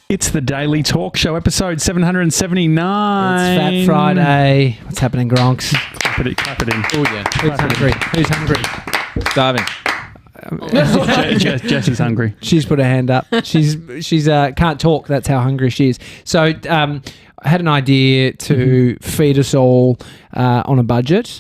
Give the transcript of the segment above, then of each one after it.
It's the Daily Talk Show, episode 779. It's Fat Friday. What's happening, Gronks? Clap it in. Oh, yeah. Who's hungry? Starving. Jess is hungry. She's put her hand up. She's can't talk. That's how hungry she is. So I had an idea to feed us all on a budget,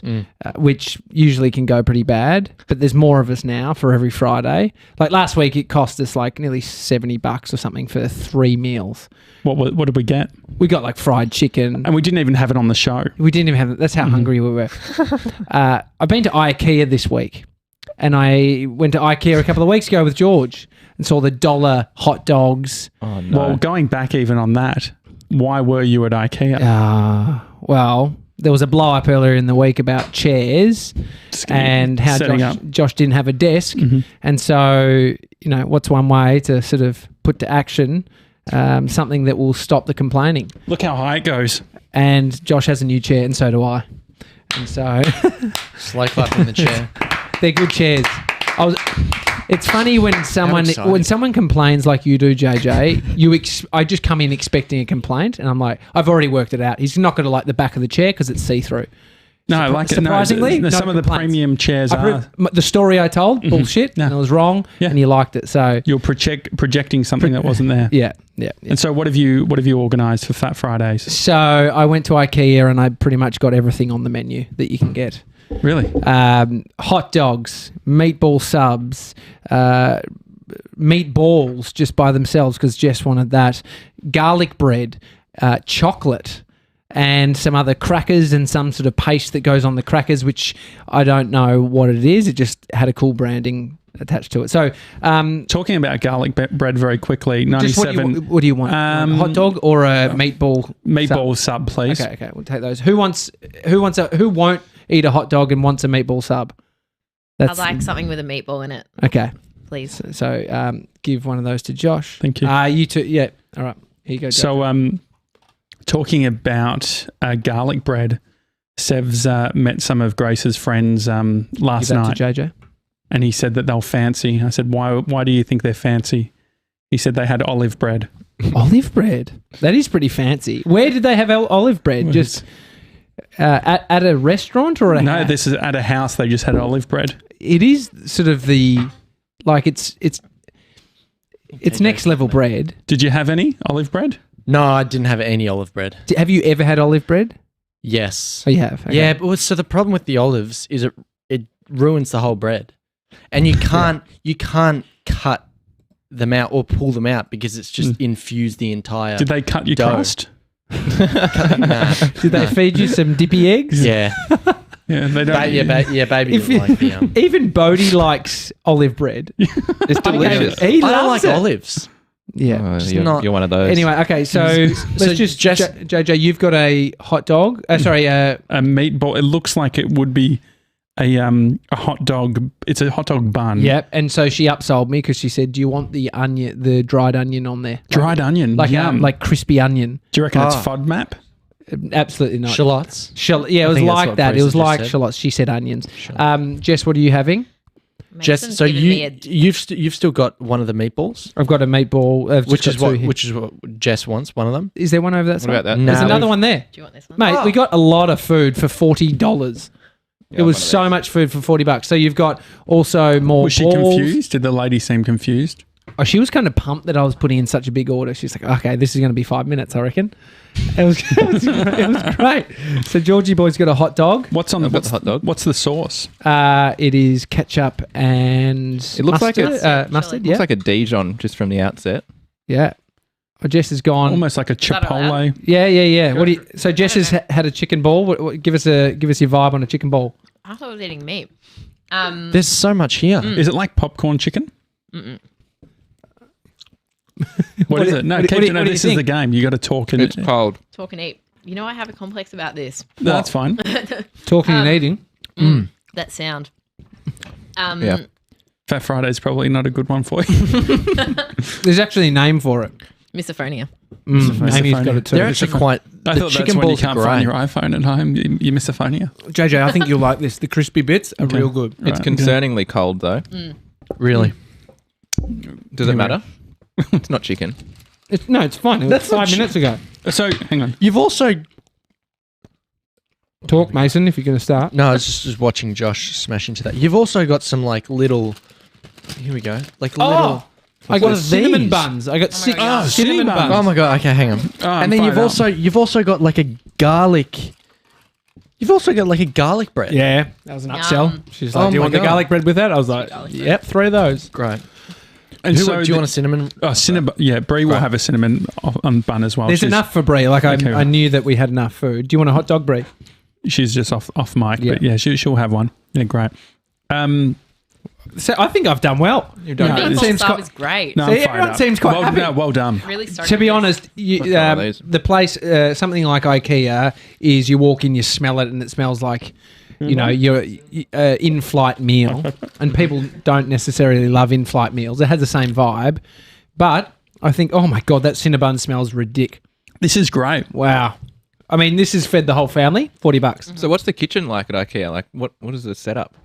which usually can go pretty bad. But there's more of us now for every Friday. Like last week, it cost us like nearly $70 or something for 3 meals. What did we get? We got like fried chicken. And we didn't even have it on the show. We didn't even have it. That's how hungry we were. I've been to IKEA this week. And I went to IKEA a couple of weeks ago with George and saw the $1 hot dogs. Oh, no. Well, going back even on that, why were you at IKEA? Well, there was a blow up earlier in the week about chairs and how Josh didn't have a desk. And so, what's one way to sort of put to action something that will stop the complaining? Look how high it goes. And Josh has a new chair and so do I. And so... Slow clap in the chair. They're good chairs. It's funny when someone complains like you do, JJ. I just come in expecting a complaint, and I'm like, I've already worked it out. He's not going to like the back of the chair because it's see-through. No, surprisingly, no, some of the premium chairs are. The story I told, bullshit, and it was wrong, and you liked it. So you're projecting something that wasn't there. Yeah. And so, what have you organised for Fat Fridays? So I went to IKEA and I pretty much got everything on the menu that you can get. Really? Hot dogs, meatball subs, meatballs just by themselves because Jess wanted that, garlic bread, chocolate, and some other crackers and some sort of paste that goes on the crackers, which I don't know what it is. It just had a cool branding attached to it. So, talking about garlic bread very quickly, 97. What do you want? A hot dog or a meatball sub, please? Okay, we'll take those. Who won't eat a hot dog and wants a meatball sub? I'd like something with a meatball in it. Okay. Please. So give one of those to Josh. Thank you. You too. Yeah. All right. Here you go, Josh. So talking about garlic bread, Sev's met some of Grace's friends last night. To JJ. And he said that they were fancy. I said, why do you think they're fancy? He said they had olive bread. Olive bread? That is pretty fancy. Where did they have olive bread? Just... at a restaurant or a house? No, this is at a house. They just had olive bread. It is sort of it's next level bread. Did you have any olive bread? No, I didn't have any olive bread. Have you ever had olive bread? Yes. Oh, you have? Okay. Yeah, but so the problem with the olives is it ruins the whole bread. And you can't cut them out or pull them out because it's just infused the entire Did they cut your crust? Did they feed you some dippy eggs? Yeah. Yeah, they don't. Baby didn't like the Even Bodie likes olive bread. It's delicious. He I don't loves like it. olives. Yeah. You're one of those. Anyway, okay, so let's just JJ, you've got a hot dog. A meatball. It looks like it would be a hot dog. It's a hot dog bun. Yep. And so she upsold me because she said, "Do you want the onion, the dried onion on there? Dried onion, like crispy onion." Do you reckon it's FODMAP? Absolutely not. Shallots. Yeah, it was like that. It was like shallots. She said onions. Jess, what are you having? Jess, so you've still got one of the meatballs. I've got a meatball, which is what Jess wants. One of them. Is there one over that side? What about that? No, there's another one there. Do you want this one? Mate, we got a lot of food for $40. It was so much food for $40. So you've got also more. Was she confused? Did the lady seem confused? Oh, she was kind of pumped that I was putting in such a big order. She's like, "Okay, this is going to be 5 minutes, I reckon." It was great. So Georgie boy's got a hot dog. What's on the hot dog? What's the sauce? It is ketchup and it looks mustard. like mustard. Yeah, looks like a Dijon just from the outset. Yeah. Oh, Jess has gone almost like a Chipotle. Yeah. What do you? So Jess has had a chicken ball. Give us your vibe on a chicken ball. I thought I was eating meat. There's so much here. Is it like popcorn chicken? Mm-mm. What is it? No, this is the game. You got to talk and it's cold. Talk and eat. You know, I have a complex about this. No, that's fine. Talking and eating. That sound. Yeah. Fat Friday is probably not a good one for you. There's actually a name for it. Misophonia. Amy's got it too. They're actually quite. I thought that's when you can't find your iPhone at home. You misophonia. JJ, I think you'll like this. The crispy bits are real good. It's concerningly cold though. Really? Does it matter? It's not chicken. It's fine. It was 5 minutes ago. So hang on. You've also Talk, Mason, if you're going to start. no, I was just watching Josh smash into that. You've also got some like little. Here we go. Like little. I got What are cinnamon these? buns. I got 6 God. cinnamon Oh, buns. Oh my god! Okay, hang on. I'm And then fired you've also got like a garlic. You've also got like a garlic bread. Yeah, that was an upsell. Yum. She's like, Oh do you my want the God. garlic bread with that? I was like, yep, 3 of those. Great. And Do so you want a cinnamon? Oh, cinnamon. Yeah, Brie will have a cinnamon on bun as well. There's She's- enough for Brie. Like, Okay. I knew that we had enough food. Do you want a hot dog, Brie? She's just off mic, Yeah. but yeah, she'll have one. Yeah, great. So I think I've done well. No, The it meatball seems sub quite- is great. No, See, I'm fired everyone up. seems quite happy. well done. Really stoked To be on this. honest, you, What's one of these? the place, something like IKEA, is you walk in, you smell it, and it smells like, you know, your in-flight meal. And people don't necessarily love in-flight meals. It has the same vibe. But I think, oh my God, that Cinnabon smells ridiculous. This is great. Wow. I mean, this has fed the whole family, $40. So what's the kitchen like at IKEA? Like what is the setup?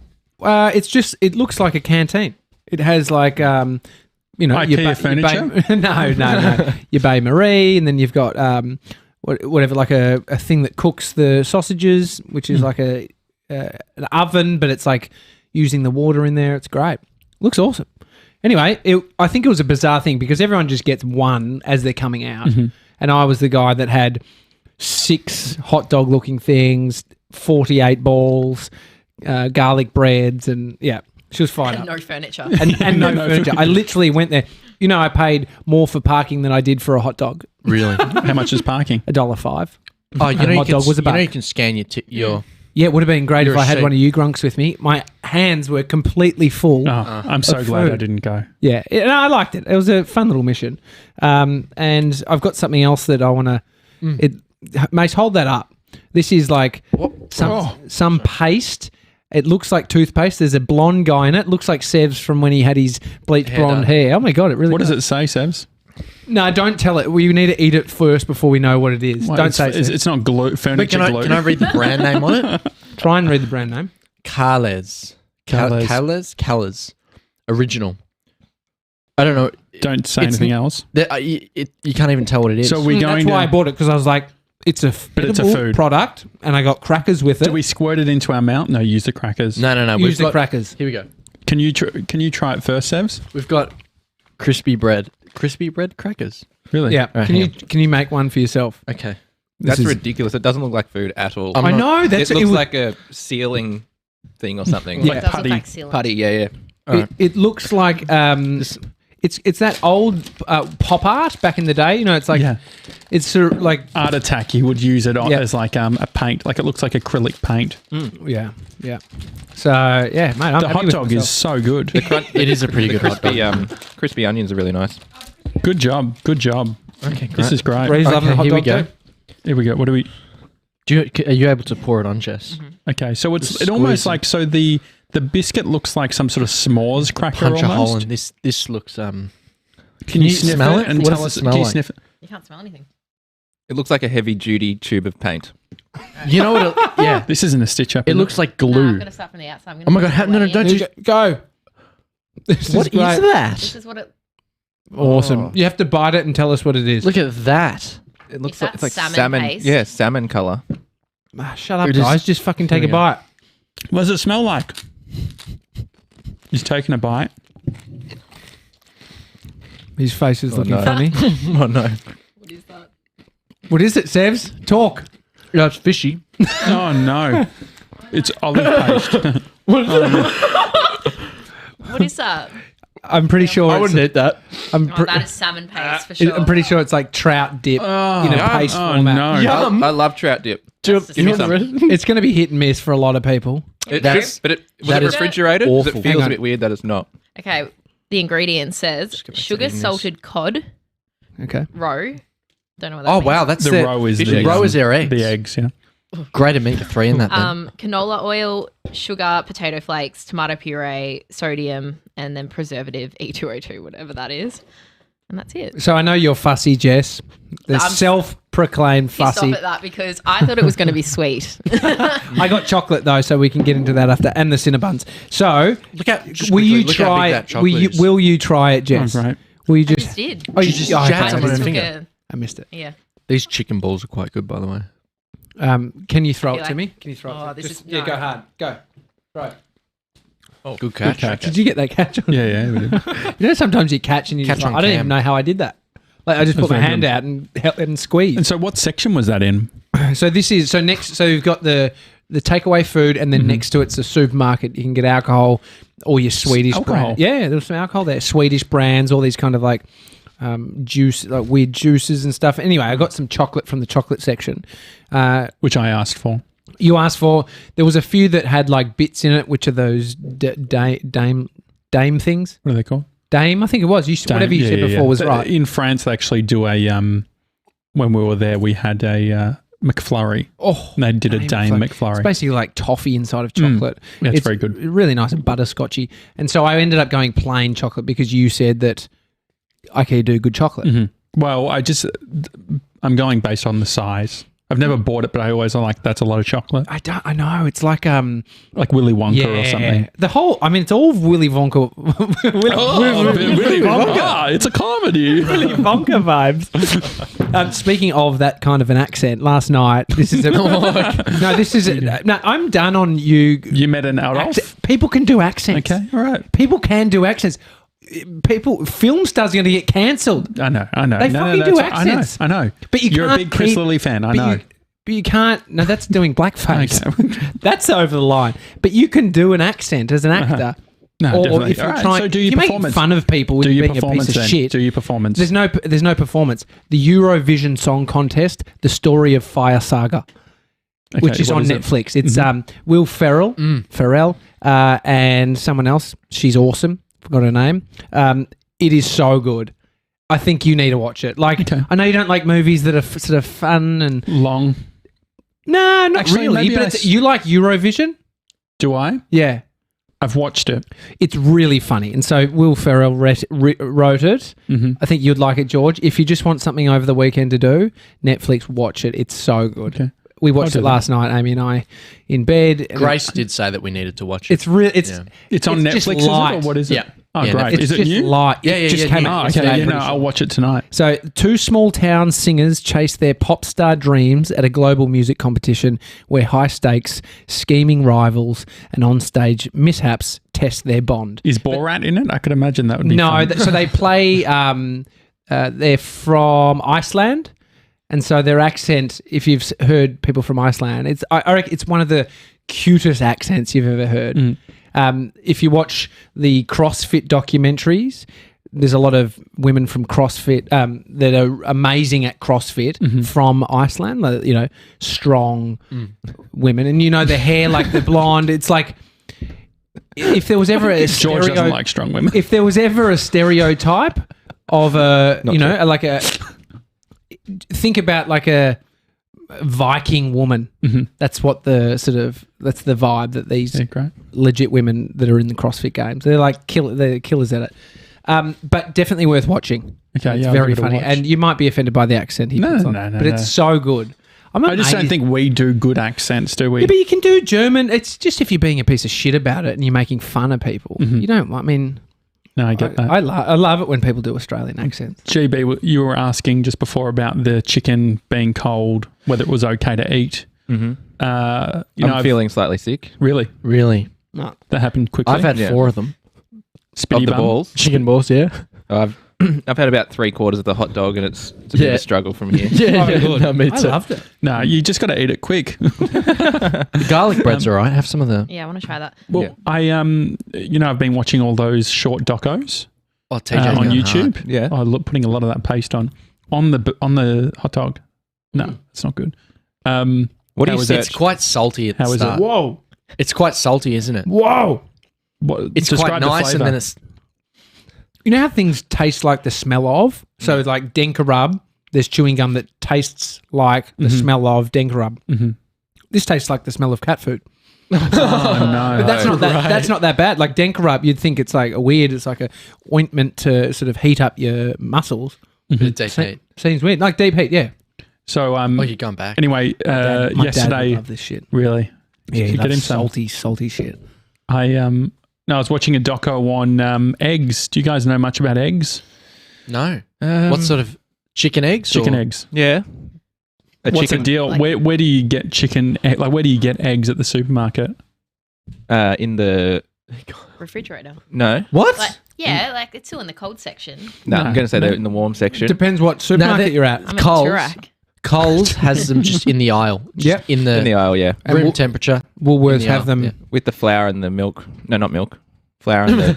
It's just, it looks like a canteen. It has like, you know, IKEA furniture? No. Your Bay Marie, and then you've got whatever, like a thing that cooks the sausages, which is like an oven, but it's like using the water in there. It's great. Looks awesome. Anyway, I think it was a bizarre thing because everyone just gets one as they're coming out, and I was the guy that had 6 hot dog looking things, 48 balls, garlic breads, and yeah, she was fired up. No furniture. And no furniture. I literally went there. You know, I paid more for parking than I did for a hot dog. Really? How much is parking? $1.05. Oh, you know, hot dog was a buck. you can scan your. Yeah, it would have been great Your if I had receipt. one of you grunks with me. My hands were completely full. Oh, I'm so Of glad I food. didn't go. Yeah, and I liked it. It was a fun little mission. And I've got something else that I want to. Mate, hold that up. This is like some paste. It looks like toothpaste. There's a blonde guy in it. Looks like Sev's from when he had his bleached Hair blonde done. hair. Oh my God, it really What does does. it say, Sebs? No, don't tell it. We need to eat it first before we know what it is. Well, Don't it's, say it's, it. it's not glue. But Furniture glue. can I read the brand name on it? Try and read the brand name. Carles. Carles. Calles. Original. I don't know. Don't say It's- anything else. You can't even tell what it is. So we're going That's why I to. bought it, because I was like, it's a But it's a edible food. product, and I got crackers with it. Do we squirt it into our mouth? No, use the crackers. no. use the crackers? Here we go. Can you try it first, Sebs? We've got crispy bread crackers. Really? Yeah. Right, Can you make one for yourself? Okay. That's is- ridiculous. It doesn't look like food at all. I'm I not- know that's it looks was- like a sealing thing or something. Yeah. It does putty. look like sealant. Putty, yeah. It looks like it's that old pop art back in the day. You know, it's like Yeah. it's sort of like Art Attack, you would use it on Yeah. as like a paint. Like it looks like acrylic paint. yeah. So yeah, mate, I'm The happy hot with dog is myself. so good. It is a pretty good hot dog. Crispy onions are really nice. Good job. Good job. Okay, This is great. Bree's loving the hot here we dog go. too. Here we go. What do we? Are you able to pour it on, Jess? Okay, so Just it almost squeeze like so the biscuit looks like some sort of s'mores cracker Punch a hole almost. in this looks Can you sniff smell it it? and What tell does us? it smell Can you like? sniff it? You can't smell anything. It looks like a heavy duty tube of paint. You know what? Yeah, This isn't a stitch up. it is looks like No, I'm glue. going to start from the outside. I'm gonna Oh my put God! it No, away. don't There you? you go. This What is great. that? This is what it... Awesome. Oh. You have to bite it and tell us what it is. Look at that. It looks Is like that it's like salmon paste? Yeah, salmon color. Shut up, It is- guys. Just fucking take Here a we go. bite. What does it smell like? He's taking a bite. His face is looking no. funny. Oh no. What is that? What is it, Sevs? Talk. Yeah, it's fishy. Oh no, it's olive paste. What is that? I'm pretty sure. I wouldn't eat that. I'm, Oh, pr- that is salmon paste for sure. I'm pretty sure it's like trout dip in a paste oh format. no. Yum. I love trout dip. That's Give me disgusting. some. It's going to be hit and miss for a lot of people. It That's- should, but was that it is refrigerated? 'Cause awful. It Hang feels on. a bit weird that it's not. Okay, the ingredient says Just get my sugar settings. salted cod Okay. roe. Don't know what that Oh means. wow, that's The their, roe is fish the eggs. roe is their eggs. The eggs, yeah. Great omega-3 in that. Then. Canola oil, sugar, potato flakes, tomato puree, sodium, and then preservative E2O2, whatever that is. And that's it. So I know you're fussy, Jess. The I'm self-proclaimed Pissed off fussy. at that because I thought it was going to be sweet. I got chocolate though, so we can get into that after, and the Cinnabuns. So Look at. will you try? Will you try it, Oh, Jess? great. Will you I just? just did. Oh, you just okay, jabbed I someone missed in it. the Took finger. I missed it. Yeah. These chicken balls are quite good, by the way. Can you throw it Feel to like- me? Can you throw it? Oh, to me? this Just, is- yeah. no. Go hard. Go. Throw. Oh, good catch. Did you get that catch on? Yeah, yeah. We did. You know, sometimes you catch and you Catch just like, on I don't cam. even know how I did that. Like I just put That's my very hand good. out and squeeze. And so, what section was that in? So this is next. So you've got the takeaway food, and then next to it's a supermarket. You can get alcohol, all your Swedish alcohol? brands. Yeah, there's some alcohol there. Swedish brands, all these kind of like juice, like weird juices and stuff. Anyway, I got some chocolate from the chocolate section. Which I asked for. You asked for. There was a few that had like bits in it, which are those dame things. What are they called? Dame, I think it was. Whatever you said before was But right. In France, they actually do a. When we were there, we had a McFlurry. Oh, And they did a Dame It's McFlurry. basically like toffee inside of chocolate. Yeah, it's very good. Really nice and butterscotchy. And so I ended up going plain chocolate because you said that IKEA do good chocolate. Mm-hmm. Well, I'm going based on the size. I've never bought it, but I always am like, that's a lot of chocolate. I know. It's like Like Willy Wonka or something. The whole, I mean, it's all Willy Wonka. Willy Wonka. It's a comedy. Willy Wonka vibes. Speaking of that kind of an accent, last night, this is I'm done on you. You met an Adolf? People can do accents. Okay, all right. People can do accents. Film stars going to get cancelled. I know. They fucking do accents. I know. But You're a can't big Chris keep- Lilly fan. I but know. But you can't. No, that's doing blackface. Okay. That's over the line. But you can do an accent as an actor. No, Or definitely. if you're All right, trying, so do if your you're making performance. fun of people with Do your being a performance piece of then. shit. Do your performance. There's no performance. The Eurovision Song Contest, the story of Fire Saga, Okay, which is what on is it? Netflix. It's Will Ferrell, and someone else. She's awesome. Forgot her name. It is so good. I think you need to watch it. Like, Okay. I know you don't like movies that are sort of fun and Long. no, not Actually, really. maybe But you like Eurovision? Do I? Yeah. I've watched it. It's really funny. And so Will Ferrell wrote it. Mm-hmm. I think you'd like it, George. If you just want something over the weekend to do, Netflix, watch it. It's so good. Okay. We watched I'll it do that. last night, Amy and I, in bed. and Grace did say that we needed to watch it. It's real. It's Yeah. It's on It's just Netflix, is it? light. Or what is it? Yeah. Oh, Yeah, great. Netflix. Is it just new? light. Yeah, It yeah, just yeah, came new. out. Oh, okay. yesterday, Yeah, I'm no, pretty I'll sure. watch it tonight. So, two small town singers chase their pop star dreams at a global music competition where high stakes, scheming rivals, and on-stage mishaps test their bond. Is Borat in it? I could imagine that would be No, fun. so they play. They're from Iceland, and so their accent. If you've heard people from Iceland, I reckon it's one of the cutest accents you've ever heard. If you watch the CrossFit documentaries, there's a lot of women from CrossFit that are amazing at CrossFit from Iceland. Like, you know, strong women, and you know the hair, like the blonde. It's like if there was ever a George doesn't stereo, like strong women. if there was ever a stereotype of a, like a, think about like a Viking woman. That's what that's the vibe that these Yeah, great. legit women that are in the CrossFit games. They're like they're killers at it. But definitely worth watching. Okay, It's yeah, I'll very give it a funny. watch. And you might be offended by the accent he No, puts on. no, but it's so good. I just don't think we do good accents, do we? Yeah, but you can do German. It's just if you're being a piece of shit about it and you're making fun of people. You don't, I mean... No, I get that. I love it when people do Australian accents. GB, you were asking just before about the chicken being cold, whether it was okay to eat. Mm-hmm. I've- I'm feeling slightly sick. Really? Really? No. That happened quickly? I've had Yeah. 4 of them. Spitty Of the bum? balls. Chicken balls, yeah. I've had about 3/4 of the hot dog, and it's a bit of Yeah. a struggle from here. Yeah, good. No, me I too. loved it. No, you just got to eat it quick. The garlic bread's all right. Have some of the... Yeah, I want to try that. Well, Yeah. I've been watching all those short docos Oh, TJ's on going YouTube. hard. Yeah. Putting a lot of that paste on the hot dog. No, it's not good. What do How you is search? It's quite salty at the How is it? start. Whoa. It's quite salty, isn't it? Whoa. What, It's describe quite the nice, and flavour. then it's... You know how things taste like the smell of? So like Denka Rub, there's chewing gum that tastes like the smell of Denka Rub. This tastes like the smell of cat food. Oh, no. But that's not that bad. Like Denka Rub, you'd think it's like it's like a ointment to sort of heat up your muscles. Bit of deep heat. Seems weird. Like deep heat, yeah. So, Oh, you're going back. anyway, My dad would yesterday, love this shit. really, Yeah, he you get loves him some? salty shit. I was watching a doco on eggs. Do you guys know much about eggs? No. What sort of chicken eggs? Chicken or- eggs. Yeah. What's the deal? like- where do you get chicken? Like, where do you get eggs at the supermarket? In the Refrigerator. no, What? Like, yeah, like it's still in the cold section. no, I'm No, going to say no. they're in the warm section. Depends what supermarket they- you're at. I'm Coles. at Turak. Coles has them just in the aisle. Just Yep. In the, in the aisle, yeah, And room Wool- temperature. Woolworths in the have aisle, them. yeah. with the flour and the milk. No, not milk. Flour and the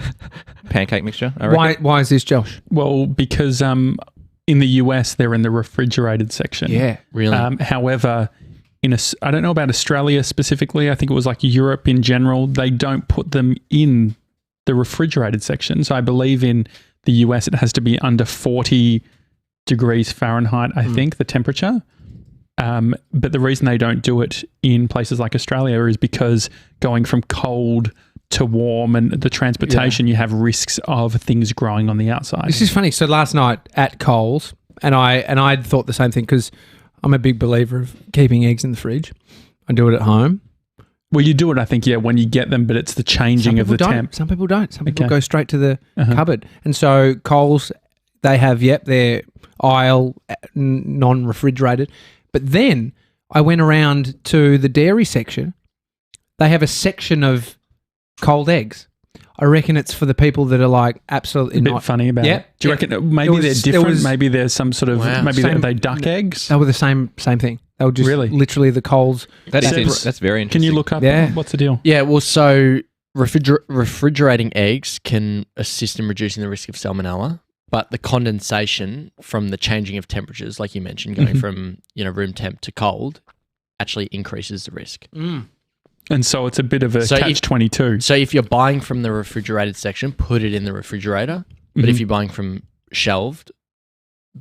pancake mixture. I reckon. Why is this, Josh? Well, because in the US they're in the refrigerated section. Yeah. Really? However, I don't know about Australia specifically. I think it was like Europe in general. They don't put them in the refrigerated section. So I believe in the US it has to be under 40 degrees Fahrenheit. I think the temperature. But the reason they don't do it in places like Australia is because going from cold to warm and the transportation, you have risks of things growing on the outside. This is funny. So last night at Coles, and I'd thought the same thing because I'm a big believer of keeping eggs in the fridge. I do it at home. Well, you do it, I think, when you get them, but it's the changing of the temp. Some people don't. Some people Okay. go straight to the cupboard. And so Coles, they have, their aisle non-refrigerated. But then I went around to the dairy section. They have a section of cold eggs. I reckon it's for the people that are like absolutely A bit not. funny about Yeah. it. Do you Yeah. reckon maybe There was- they're there different? was- Maybe there's some sort of, Wow. maybe Same- they duck eggs? They were the same thing. They were just Really? literally the Coles. That is Separate- that's very Can interesting. you look up Yeah. what's the deal? Yeah, well, so refrigerating eggs can assist in reducing the risk of salmonella, but the condensation from the changing of temperatures, like you mentioned, going from room temp to cold, actually increases the risk. And so it's a bit of a So if- catch-22. So if you're buying from the refrigerated section, put it in the refrigerator. But if you're buying from shelved,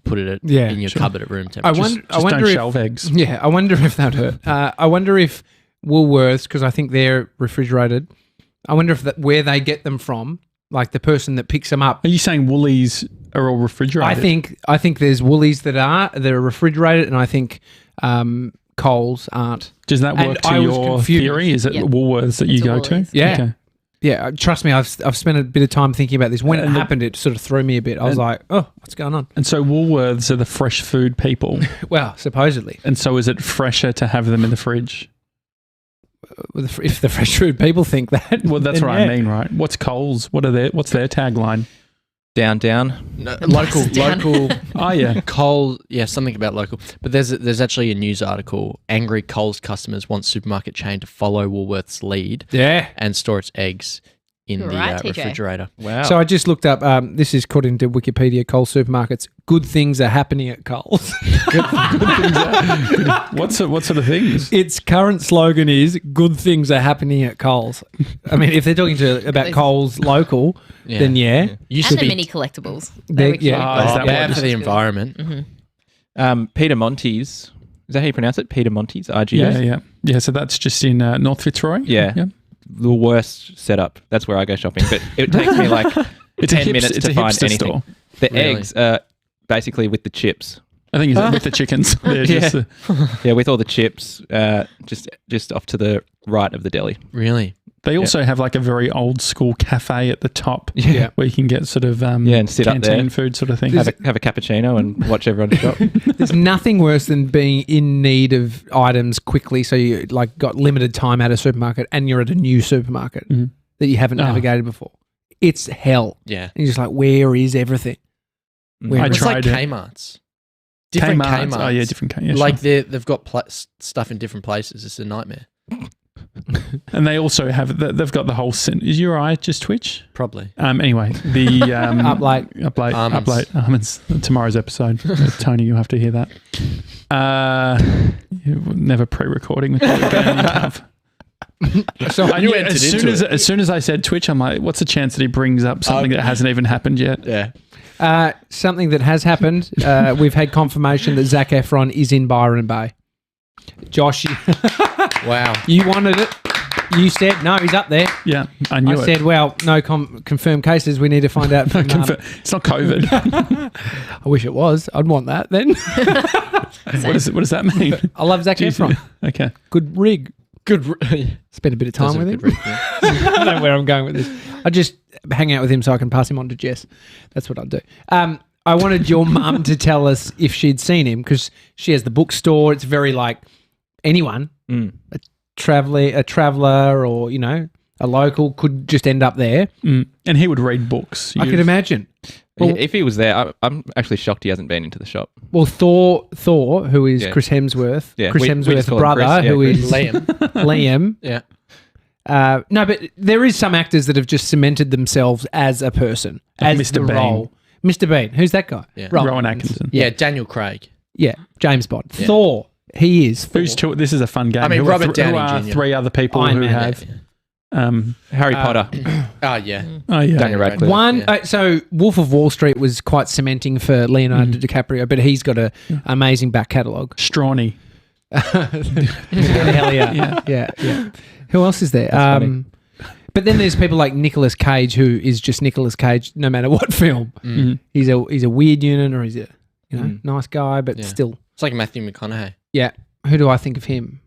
put it in your cupboard at room I temperature. wonder. Just wonder don't if, shelve eggs. Yeah, I wonder if that hurt. I wonder if Woolworths, because I think they're refrigerated. I wonder if where they get them from, like the person that picks them up. Are you saying Woolies are all refrigerated? I think there's Woolies that are refrigerated, and I think Coles aren't. Does that And work to I was your confused. theory? Is it Yep. Woolworths that you It's a go to? Woolies. Yeah. Okay. Yeah, trust me, I've spent a bit of time thinking about this. When it And the- happened, it sort of threw me a bit. I was and- like, oh, what's going on? And so Woolworths are the fresh food people. Well, supposedly, And so is it fresher to have them in the fridge? if the fresh food people think that, Well, that's then what I mean, right? What's Coles? What's their tagline? down? No, Down. local Oh, yeah. Coles, something about local. But there's actually a news article. Angry Coles customers want supermarket chain to follow Woolworths' lead Yeah. and store its eggs in You're the right, TJ. refrigerator. Wow. So I just looked up. This is according to Wikipedia. Coles supermarkets. Good things are happening at Coles. What sort of things? Its current slogan is "Good things are happening at Coles." I mean, if they're talking about Coles local, then yeah. Used And to the be mini collectibles. They- They were cute. yeah. Oh, is that yeah, what for the Good. environment. Peter Monty's. Is that how you pronounce it? Peter Monty's. RGS. Yeah. So that's just in North Fitzroy. Yeah. The worst setup. That's where I go shopping. But it takes me like It's 10 minutes it's to a find hipster anything. store. The Really? eggs are basically with the chips. I think it's with the chickens. They're just, Yeah, with all the chips, just off to the right of the deli. Really? they also have like a very old school cafe at the top. Yeah. Where you can get sort of and sit up canteen there. food sort of thing. Have a cappuccino and watch everyone shop. There's nothing worse than being in need of items quickly. So you like got limited time at a supermarket and you're at a new supermarket Mhm. that you haven't Oh. navigated before. It's hell. Yeah. And you're just like, where is everything? Where I It's like tried it. Kmart's. Different Kmart's. Oh yeah, different Kmart. Yeah, Like sure. they've got stuff in different places. It's a nightmare. And they also have they've got the whole. Is your eye just Twitch? Probably. Anyway, the Up late. Up late almonds. Tomorrow's episode. Tony, you'll have to hear that. Never pre-recording with Tony, but you have. So I knew entered as into soon as I said Twitch, I'm like, what's the chance that he brings up something that hasn't even happened yet? Yeah. something that has happened. We've had confirmation that Zac Efron is in Byron Bay. Josh, Wow. you wanted it. You said, no, he's up there. Yeah, I knew I it. said, well, no confirmed cases. We need to find out. From, It's not COVID. I wish it was. I'd want that then. What does that mean? I love Zac Efron. Okay. Good rig. Good. Spend a bit of time Does with a him. good read, yeah. I don't know where I'm going with this. I just hang out with him so I can pass him on to Jess. That's what I'll do. I wanted your mum to tell us if she'd seen him because she has the bookstore. It's very like anyone, a traveller or, you know, a local could just end up there. And he would read books. I could imagine. Well, If he was there, I'm actually shocked he hasn't been into the shop. Well, Thor, who is Chris Hemsworth, Chris Hemsworth's call him brother, Chris. Yeah, who Chris. is Liam. Yeah. No, but there is some actors that have just cemented themselves as a person, Like as Mr. the Bean. role. Mr. Bean, who's that guy? Yeah. Rowan Atkinson. Yeah, Daniel Craig. Yeah, James Bond. Thor, he is. Thor. Who's two? This is a fun game. I mean, Who are Robert Downey who are Jr.. 3 other people Iron who Man. have? Harry Potter. Oh, yeah. Oh yeah. Daniel Radcliffe. One, Yeah. so Wolf of Wall Street was quite cementing for Leonardo DiCaprio, but he's got an amazing back catalogue. Strawny. Hell yeah. Yeah. Who else is there? funny. But then there's people like Nicolas Cage, who is just Nicolas Cage no matter what film. He's a weird unit, or he's a nice guy, but Yeah. still. It's like Matthew McConaughey. Yeah. Who do I think of him?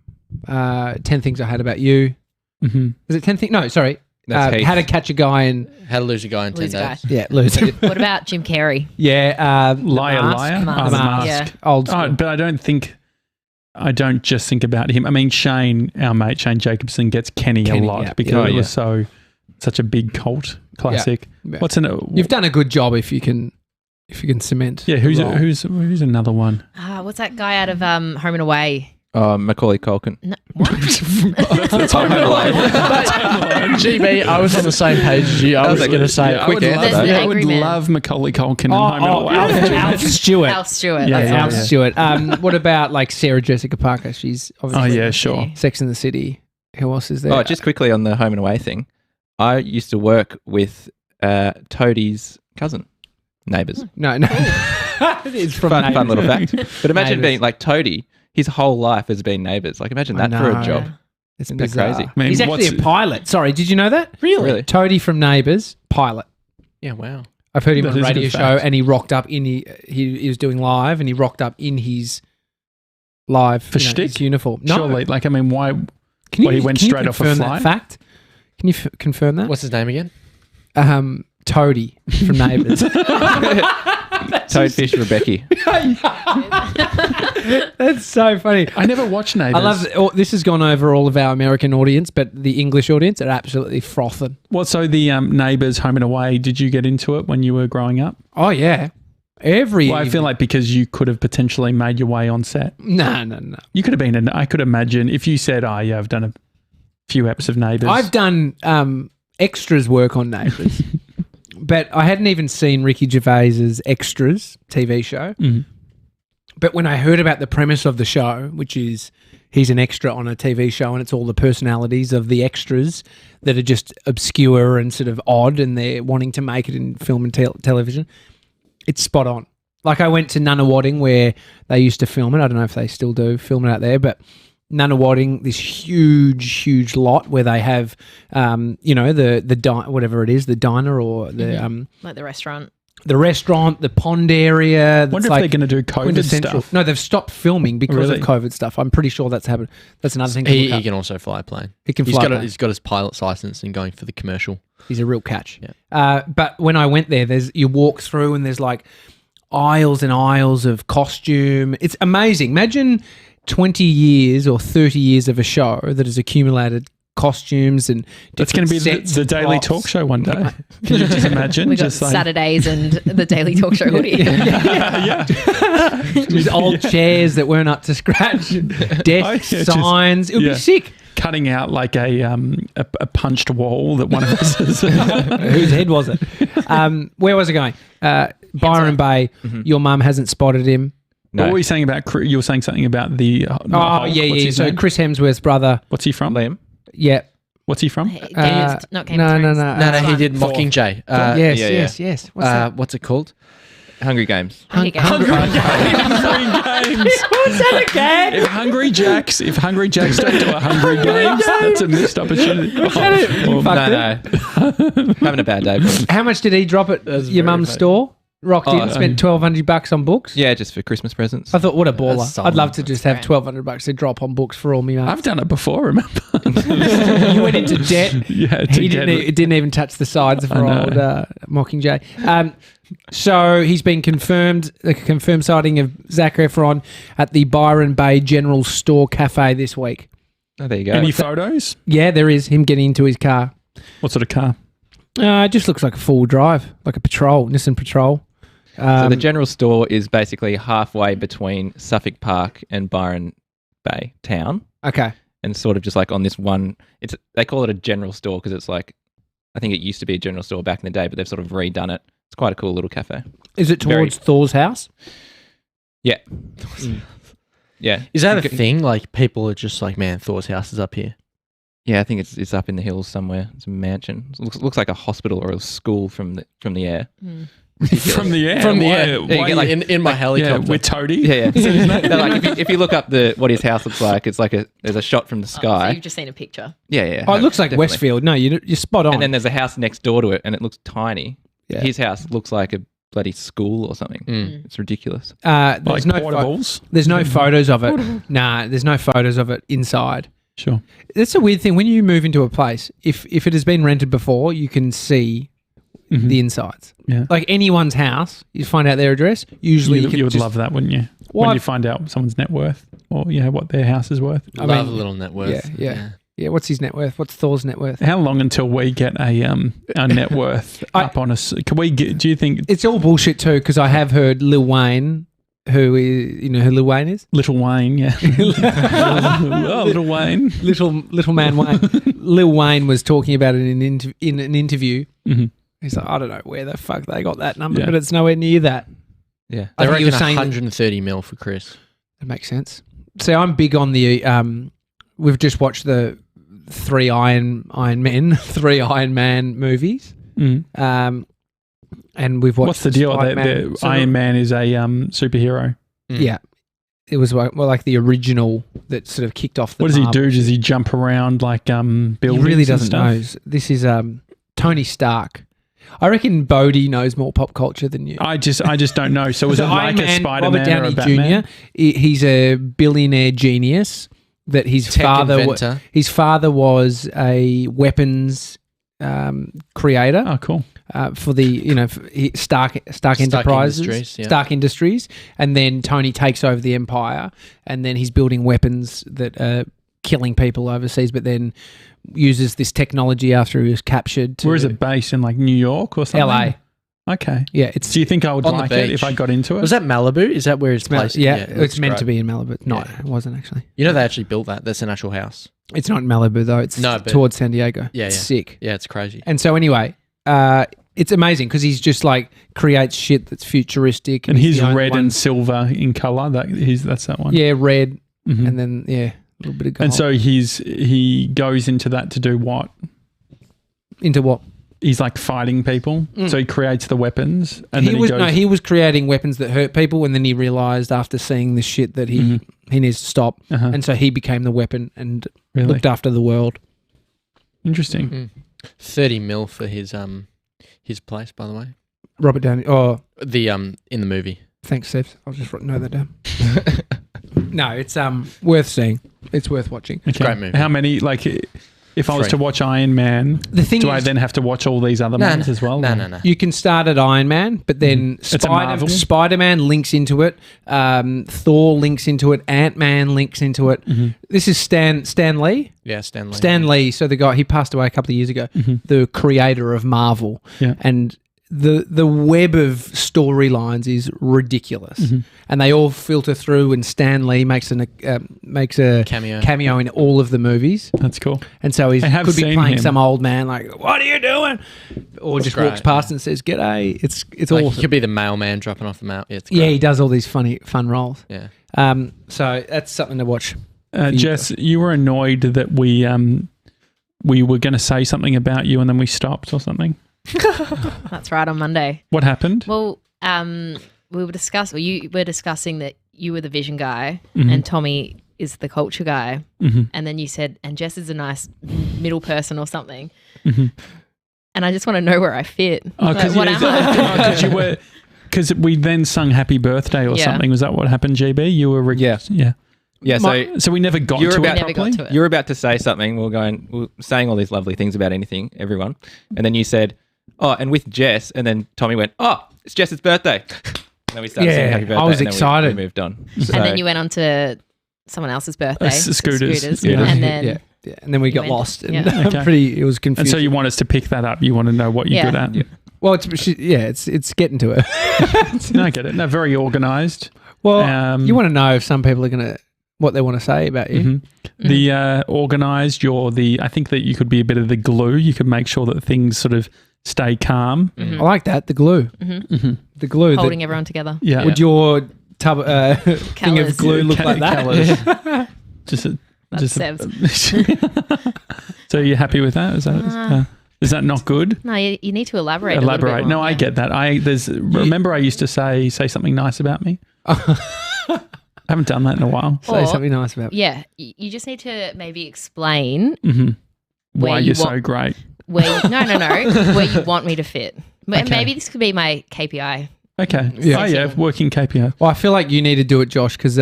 10 Things I Had About You. Mm-hmm. Is it 10 Things? No, sorry. That's Heath. How to Catch a Guy and How to Lose a Guy in 10 Lose a guy. days. yeah, lose it. What about Jim Carrey? Yeah, The Liar, Mask. liar. Mask. Oh, the Mask. mask. Yeah. Old school. Oh, but I don't just think about him. I mean, Shane, our mate Shane Jacobson, gets Kenny a Kenny, lot yeah. because Oh, it yeah. was such a big cult classic. Yeah. What's You've done a good job if you can cement. Yeah, the role. who's another one? What's that guy out of Home and Away? Macaulay Culkin. No, what? That's Home and Away. GB, I was on the same page as you. I was going to say a quick love answer. that. I would Angry Man. love Macaulay Culkin in Home and Away. Alf Stewart. Al Stewart. Yeah, that's yeah, Alf yeah. Stewart. What about like Sarah Jessica Parker? She's Oh obviously yeah, sure. Sex in the City. Who else is there? Oh, just quickly on the Home and Away thing. I used to work with Toadie's cousin, Neighbours. no. It's from Fun Neighbours. little fact. But imagine Neighbours. being like Toadie. His whole life has been Neighbours. Like imagine I that for know. a job. It's Isn't that bizarre. crazy? I mean, He's actually a what's- pilot. Sorry, did you know that? Really? Toadie from Neighbours, pilot. Yeah, radio I've heard him That on a is a radio good show, fact. and he rocked up in he was doing live, and he rocked up in his live For his shtick? uniform. No, Surely, like I mean, why? can Well, he went can you straight off a confirm flight? That fact? Can you confirm that? What's his name again? Toadie from Neighbours. Toadfish Rebecca. That's so funny. I never watched Neighbours. I love this has gone over all of our American audience, but the English audience are absolutely frothing. What? So the Neighbours Home and Away. Did you get into it when you were growing up? Oh yeah, every. Well, I feel like because you could have potentially made your way on set. no. You could have been. I could imagine if you said, "Oh yeah, I've done a few episodes of Neighbours." I've done extras work on Neighbours, but I hadn't even seen Ricky Gervais's Extras TV show. Mhm. But when I heard about the premise of the show, which is he's an extra on a TV show and it's all the personalities of the extras that are just obscure and sort of odd and they're wanting to make it in film and television, it's spot on. Like I went to Nunawading where they used to film it. I don't know if they still do film it out there, but Nunawading, this huge lot where they have, the whatever it is, the diner or the Like the restaurant. the restaurant, the pond area. I wonder if they're going to do COVID quintessential. stuff. No, they've stopped filming because Really? of COVID stuff. I'm pretty sure that's happened. That's another thing. To He look up. can also fly a plane. He can He's fly. got, a plane. he's got his pilot's license and going for the commercial. He's a real catch. Yeah. But when I went there, you walk through and there's like aisles and aisles of costume. It's amazing. Imagine 20 years or 30 years of a show that has accumulated costumes and That's going to be sets the and Daily props. Talk Show one day. Can you just imagine? We got just like, Saturdays and the Daily Talk Show audio. These old chairs that weren't up to scratch, desks, just- signs. It would yeah. be sick. cutting out like a punched wall that one of us has. Whose head was it? Where was it going? Byron Bay. Your mum hasn't spotted him. No. What were you saying about? You were saying something about the. Oh, Hulk. yeah. What's his So name? Chris Hemsworth's brother. What's he from? Liam. Yeah. What's he from? Not Game no. of Thrones. No, he did Mockingjay. Yes. What's that? What's it called? Hungry Games. Hunger Games. Hungry Games. What's that again? If Hungry Jacks don't do a Hungry Games, that's a missed opportunity. You fucked it. No. Having a bad day. How much did he drop at your very mum's funny. store? rocked in, spent $1,200 on books. Yeah, just for Christmas presents. I thought, what a baller! That's solid. I'd love to just have That's $1,200 to drop on books for all me mates. I've done it before, remember? You went into debt. Yeah, He didn't even touch the sides for old Mockingjay. So he's been confirmed, a confirmed sighting of Zac Efron at the Byron Bay General Store Cafe this week. Oh, there you go. Any photos? Yeah, there is him getting into his car. What sort of car? It just looks like a full drive, like a Nissan Patrol. So the general store is basically halfway between Suffolk Park and Byron Bay town, Okay. and sort of just like on this one. They call it a general store because it's like, I think it used to be a general store back in the day, but they've sort of redone it. It's quite a cool little cafe. Is it towards Thor's house? Yeah, yeah. Is that a thing? Like people are just like, man, Thor's house is up here. Yeah, I think it's up in the hills somewhere. It's a mansion. It looks like a hospital or a school from the air. From the air? From the air. Yeah, you get like in my helicopter. Yeah, with Toady? Yeah. They're like, if you look up what his house looks like, it's like there's a shot from the So sky. you've just seen a picture. Yeah. Oh, it looks like definitely. Westfield. No, you're spot on. And then there's a house next door to it, and it looks tiny. Yeah. His house looks like a bloody school or something. Mm. It's ridiculous. there's Like no portables? there's no photos of it. Nah, there's no photos of it inside. Sure. That's a weird thing. When you move into a place, if it has been rented before, you can see the insides. Yeah. Like anyone's house, you find out their address. Usually, You can would just, love that, wouldn't you? Well, When you find out someone's net worth or what their house is worth. I Love mean, a little net worth. Yeah. What's his net worth? What's Thor's net worth? How long until we get a net worth up on us? Can we get? Do you think It's all bullshit too, because I have heard Lil Wayne, who is, you know who Lil Wayne is? Little Wayne? Yeah. Oh, Little Wayne. Little man Wayne. Lil Wayne was talking about it in an interview. Mm-hmm. He's like, I don't know where the fuck they got that number, Yeah. but it's nowhere near that. Yeah. I They think he reckon was saying that- 130 mil for Chris. That makes sense. So I'm big on the. We've just watched the three Iron Man movies. Mm. And we've watched. What's the deal? Spider-Man. So- Iron Man is a superhero. Yeah, it was like the original that sort of kicked off. The What does he Marvel. do? Does he jump around like buildings? He really and doesn't stuff? know. This is Tony Stark. I reckon Bodie knows more pop culture than you. I just don't know. So was So it like Iron a Man, Spider-Man Robert or Downey a Batman? Jr. He's a billionaire genius. That his Tech father inventor. his father was a weapons creator Oh, cool. for the Stark Enterprises, Industries, yeah. Stark Industries, and then Tony takes over the empire, and then he's building weapons that are killing people overseas, but then uses this technology after he was captured. To Where is it based? In like New York or something? LA. Okay. Yeah, it's Do you think I would On the like it beach. if I got into it? Was that Malibu? Is that where it's placed? yeah, it it's looks meant great. to be in Malibu. No, Yeah. it wasn't actually. You know they actually built that. That's an actual house. It's not in Malibu though. It's No, but- towards San Diego. Yeah, It's yeah. sick. Yeah, it's crazy. And so anyway, it's amazing because he's just like creates shit that's futuristic. and he's he's the only red one- and silver in color. That's that one. yeah, red, Mhm. and then a little bit of gold. And so he goes into that to do what? into what? He's like fighting people. Mm. So he creates the weapons, and then He was creating weapons that hurt people, and then he realized after seeing the shit that he needs to stop, Uh-huh. and so he became the weapon and Really looked after the world. interesting. 30 mil for his place, by the way. Robert Downey. Oh, The in the movie. thanks, Steve. I'll just note that down. No, it's worth seeing. It's worth watching. Okay. Great movie. How many? Like, if I was 3. to watch Iron Man, The thing do is, I then have to watch all these other ones as well? No. you can start at Iron Man, but then It's a Marvel? Spider-Man links into it. Thor links into it. Ant-Man links into it. Mhm. This is Stan Lee. Yeah, Stan Lee. Stan Lee, so the guy, he passed away a couple of years ago, Mhm. the creator of Marvel. Yeah. And the web of storylines is ridiculous. Mhm. And they all filter through, and Stan Lee makes a Cameo. cameo in all of the movies. That's cool. And so he I have could be seen playing him. some old man like, what are you doing? Or just great, walks past and says, g'day. It's Like, he awesome. could be the mailman dropping off the mail. Yeah, it's Yeah, great. he does all these fun roles. Yeah. So that's something to watch. Jess, you were annoyed that we were going to say something about you and then we stopped or something. That's right, on Monday. What happened? Well, we were you were discussing that you were the vision guy Mhm. and Tommy is the culture guy. Mhm. And then you said, and Jess is a nice middle person or something. Mhm. And I just want to know where I fit. Oh, Like, what am I? you were. because we then sung Happy Birthday or Yeah. something. Was that what happened, GB? You were Yeah. yeah. Yeah, So we never got You're to about- it Never properly. got to it. you were about to say something. We were saying all these lovely things about anything, everyone. And then you said, oh, and with Jess. And then Tommy went, oh, it's Jess's birthday. And then we started singing Yeah, Happy Birthday. I was and then excited. We moved on. And then you went on to someone else's birthday. Scooters. Yeah. And then yeah. And then we got went- lost. And yeah. Okay. it was And confusing. so you want us to pick that up. You want to know what you're Yeah. good at. Yeah. well, it's getting to it. No, I get it. No, very organised. Well, you want to know if some people are going to, what they want to say about you. Mhm. The organised, I think that you could be a bit of the glue. You could make sure that things sort of stay calm. I like that. The glue. Mm-hmm. The glue. holding everyone together. Yeah. Would your thing of Colours. glue look like that? Colours. That's Seb's. So you're happy with that? Is that not good? No, you need to elaborate. A little bit Elaborate. more. No, I get that. Remember I used to say something nice about me. I haven't done that in a while. Say Or- something nice about me. Yeah, you just need to maybe explain Mm-hmm. Where Why you you're so want- great. where no, where you want me to fit. Okay. Maybe this could be my KPI. Okay. Yeah. Oh yeah, working KPI. Well, I feel like you need to do it, Josh, because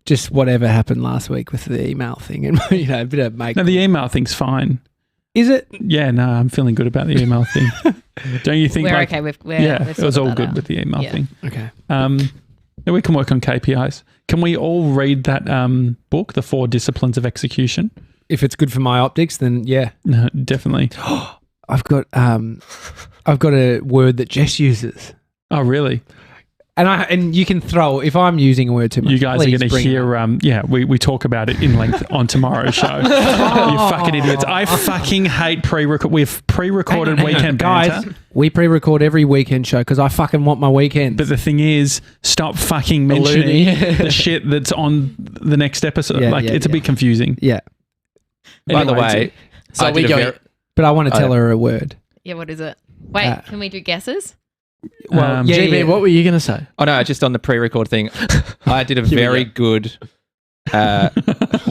just whatever happened last week with the email thing and, a bit of make. No, the email thing's fine. Is it? Yeah, no, I'm feeling good about the email thing. Don't you think? We're like, okay with yeah, we've it was sorted all that good out. with the email Yeah. thing. Okay. Yeah, we can work on KPIs. Can we all read that book, The 4 Disciplines of Execution? If it's good for my optics, then yeah. No, definitely. I've got a word that Jess uses. Oh, really? And you can throw, if I'm using a word too much, You guys are please going to bring it hear, up. we talk about it in length on tomorrow's show. You fucking idiots. I fucking hate pre-record. We've pre-recorded Hang on, weekend guys, banter. we pre-record every weekend show because I fucking want my weekends. But the thing is, stop fucking mentioning Alluding. the shit that's on the next episode. Yeah, it's a bit confusing. yeah. By the Anyway, way, So I we did a go. very- But I want to Oh, tell yeah. her a word. Yeah, what is it? Wait, can we do guesses? Well, yeah, GB, yeah. what were you going to say? Oh no, just on the pre-record thing, I did a very good. I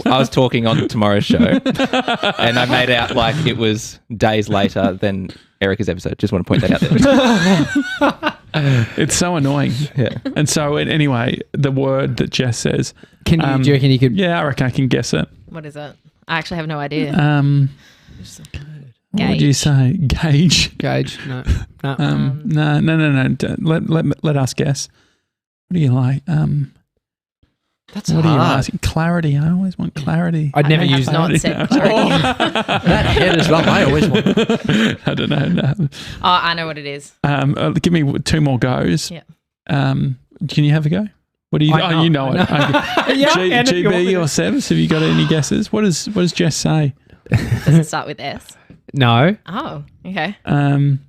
was talking on tomorrow's show, and I made out like it was days later than Erica's episode. Just want to point that out there. It's so annoying. Yeah. And so, anyway, the word that Jess says, Do you reckon you could? yeah, I reckon I can guess it. What is it? I actually have no idea. What would you say? Gauge? Gauge? No. No. Let us guess. What do you like? That's What do you hard. like? Clarity. I always want clarity. I'd never I have use not that. said clarity. That head as well. I always want. I don't know. No. Oh, I know what it is. Give me 2 more goes. Yeah. Can you have a go? What do you? I know, You know I it. know. Okay. Yeah, and if you want me GB to- or Sebs? Have you got any guesses? What does Jess say? Does it start with S? No. Oh, okay. Hang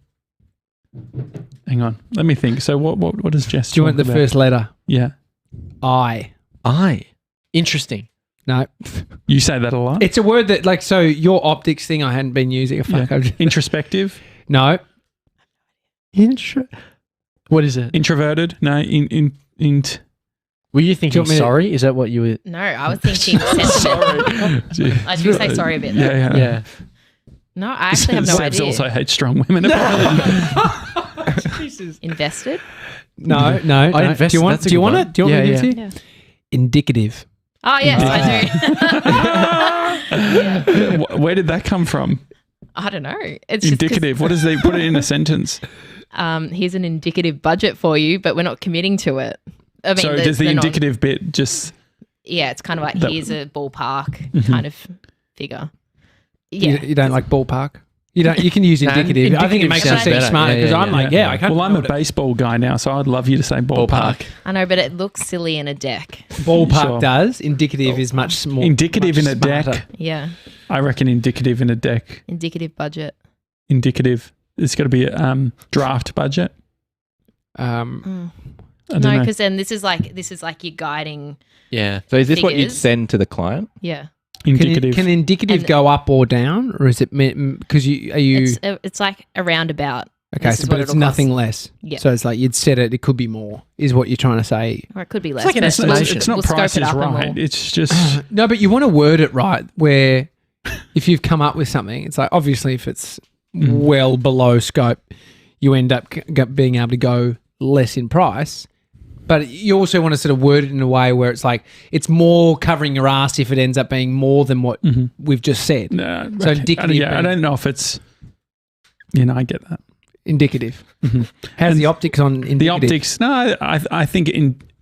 on. Let me think. So what does Jess? Do you want the talk about? first letter? Yeah. I. Interesting. No. You say that a lot. It's a word that, so your optics thing I hadn't been using. Fuck. Yeah. I've just- Introspective. No. What is it? Introverted. No. Were you thinking want me to- sorry? Is that what you were? No, I was thinking sentiment. I do say sorry a bit. Though. Yeah. Yeah. No, I actually have no Sebs idea. also hates strong women. Apparently. Invested? No. I no. invested. Do you want? That's a Do you good want one. it? Do you want me to Yeah, give it to you? Indicative. Oh, yes, I do. Where did that come from? I don't know. It's just 'cause, Indicative. What does they put it in a sentence? here's an indicative budget for you, but we're not committing to it. I mean, So does the indicative bit just? yeah, it's kind of like That- here's a ballpark Mm-hmm. kind of figure. Yeah. You don't like ballpark? You don't. You can use No, indicative. I think it indicative makes sounds us seem better. smarter Yeah, because yeah, I'm yeah. like, I can't. Well, I'm a build it. baseball guy now, so I'd love you to say ballpark. I know, but it looks silly in a deck. Ballpark Sure. does. Indicative is much more. Indicative much in a deck. smarter. Yeah. I reckon indicative in a deck. Indicative budget. Indicative. It's got to be a draft budget. I don't No, know. because then this is like you're guiding. Yeah. So is this what you'd Figures. send to the client? Yeah. Indicative. Can indicative And- go up or down, or is it because are you It's like a roundabout. okay? this So, is but what it's it'll nothing cost. less. Yeah. So it's like you'd set it. It could be more. Is what you're trying to say? Or it could be less. like an but estimation. It's not we'll scope price it is up and right. we'll- It's just No, but you want to word it right. Where if you've come up with something, it's like obviously if it's well below scope, you end up being able to go less in price. But you also want to sort of word it in a way where it's like it's more covering your ass if it ends up being more than what we've just said. No, So okay. indicative. I don't know if it's. I get that. Indicative. How's the optics on indicative? The optics. No, I think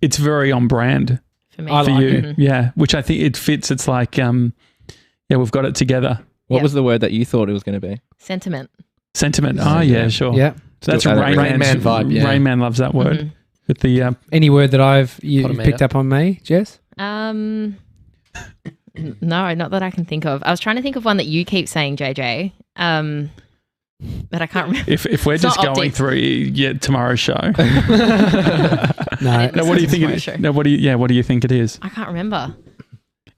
it's very on brand For me. I for like you. it. Yeah, which I think it fits. It's like we've got it together. What Yeah. was the word that you thought it was going to be? Sentiment. Sentiment. Oh yeah, sure. Yeah. So that's Still add it. Rain Rain Man vibe, yeah. Rain Man loves that word. Mhm. With the Any word that you Potomato. picked up on me, Jess? No, not that I can think of. I was trying to think of one that you keep saying, JJ. But I can't remember. if we're It's just not going optics. through tomorrow's show. No. No, what do you think? Tomorrow's It, show. no, what do you think it is? I can't remember.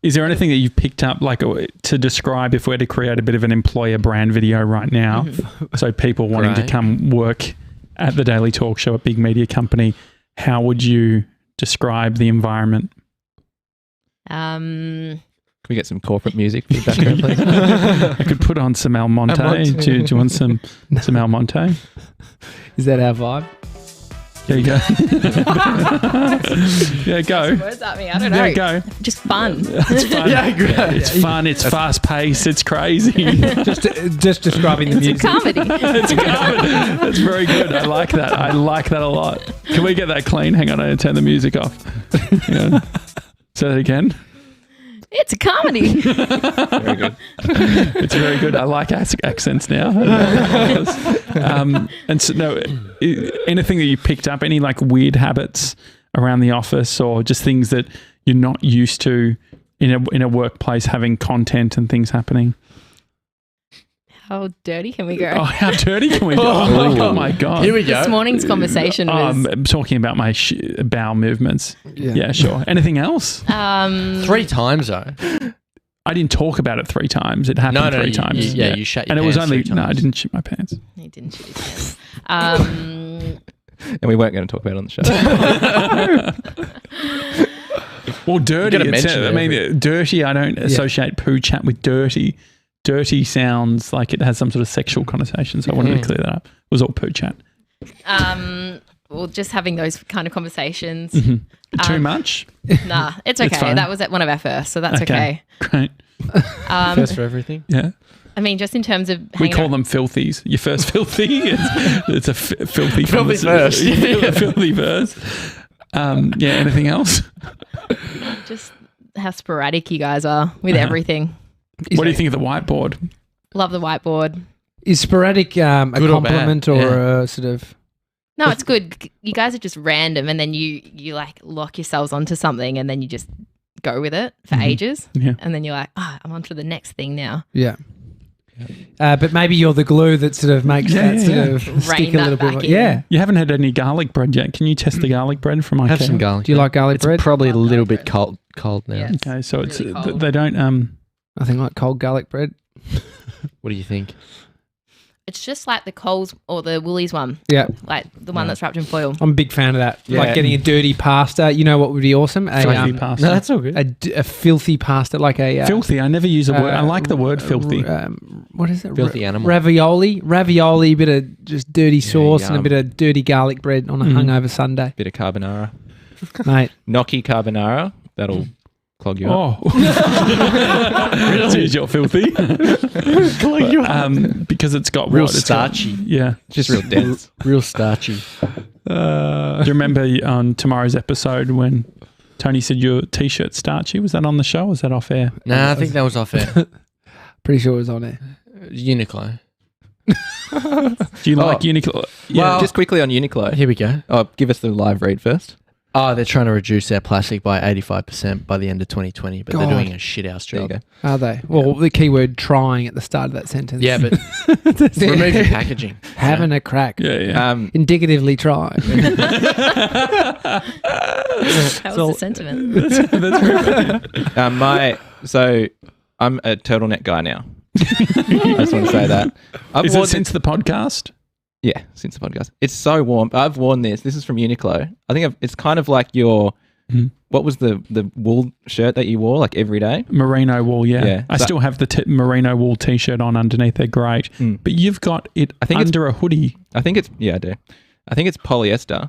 Is there anything that you've picked up, like to describe if we're to create a bit of an employer brand video right now, so people wanting to Great. come work at the Daily Talk Show, a big media company, how would you describe the environment? Can we get some corporate music for the background, please? I could put on some El Monte. Monte. Do you want some El Monte? Is that our vibe? There you go. Yeah, go. Words at me. I don't know. Yeah, go. Just fun. It's fun. It's fun. It's fast paced. It's crazy. just describing the It's a music. comedy. It's good. That's very good. I like that. I like that a lot. Can we get that clean? Hang on, I turn the music off. Hang on. Say that again. It's a comedy. Very good. It's very good. I like accents now. And so, no, anything that you picked up, any like weird habits around the office, or just things that you're not used to in a workplace, having content and things happening. How dirty can we go? Oh, how dirty can we go? Oh my god! Here we This go. morning's conversation was I'm talking about my bowel movements. Yeah, sure. Anything else? 3 times though. I didn't talk about it 3 times. It happened 3 times. You shut your And it was pants only 3 no, I times. didn't shit my pants. he didn't shit his pants. And we weren't going to talk about it on the show. Well, dirty. gotta mention it Dirty. I don't associate poo chat with dirty. Dirty sounds like it has some sort of sexual connotation, so I wanted to clear that up. It was all poo chat. Well, just having those kind of conversations. Too much? Nah, it's It's okay. fine. That was at one of our first, so that's okay. Great. First for everything. Yeah. I mean, just in terms of We hanging call out- them filthies. Your first filthy. It's a filthy first. Filthy verse. Yeah. Anything else? just how sporadic you guys are with everything. What do you think of the whiteboard? Love the whiteboard. Is sporadic a Good or bad? compliment or a sort of... No, it's good. You guys are just random, and then you like lock yourselves onto something, and then you just go with it for ages, Yeah. and then you're like, I'm on to the next thing now. Yeah. But maybe you're the glue that sort of makes that sort of stick Rein a that little bit back more. in. Yeah. You haven't had any garlic bread yet. Can you test the garlic bread from IKEA? Have some garlic. Do you like garlic It's bread? probably a little bit cold now. Yeah. Okay, so it's Really cold. they don't Nothing like cold garlic bread. What do you think? It's just like the Coles or the Woolies one, Yeah. like the one that's wrapped in foil. I'm a big fan of that. Yeah. Like getting a dirty pasta. You know what would be awesome? filthy pasta. No, that's all good. a filthy pasta, like a... Filthy. I never use a word. I like the word filthy. What is it? Filthy animal. Ravioli, a bit of just dirty sauce and a yum. bit of dirty garlic bread on a hungover Sunday, Bit of carbonara. mate. Gnocchi carbonara. That'll clog you up. Oh, Jeez, you're filthy. Because it's got Real what? It's got- starchy. yeah. Just real dense. Real starchy. Do you remember on tomorrow's episode when Tony said your t-shirt starchy? Was that on the show? Or was that off air? Nah, I think that was off air. Pretty sure it was on there. Uniqlo. Do you like Uniqlo? Yeah. Well, just quickly on Uniqlo. Here we go. Oh, give us the live read first. Oh, they're trying to reduce their plastic by 85% by the end of 2020, but God. they're doing a shit house There you job. go. Are they? Well, the keyword trying at the start of that sentence. Yeah, but remove your packaging. Having a crack. yeah. Indicatively trying. That was the sentiment. That's very funny. So I'm a turtleneck guy now. I just want to say that. Is it since the podcast? Yeah, since the podcast. It's so warm. I've worn this. This is from Uniqlo. I think it's kind of like your, what was the wool shirt that you wore like every day? Merino wool, yeah. Yeah. I So- still have the merino wool t-shirt on underneath. They're great. But you've got it I think it's- under a hoodie. I think it's, yeah, I do. I think it's polyester,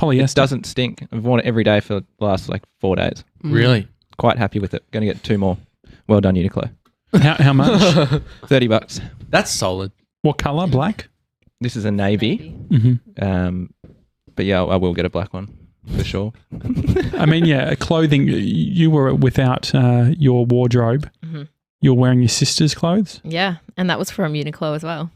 polyester. It doesn't stink. I've worn it every day for the last 4 days. Really? Quite happy with it. Going to get 2 more. Well done, Uniqlo. How much? $30. That's solid. What colour? Black? This is a navy. Mm-hmm. But yeah, I will get a black one for sure. I mean, yeah, clothing. You were without your wardrobe. Mm-hmm. You're wearing your sister's clothes. Yeah, and that was from Uniqlo as well.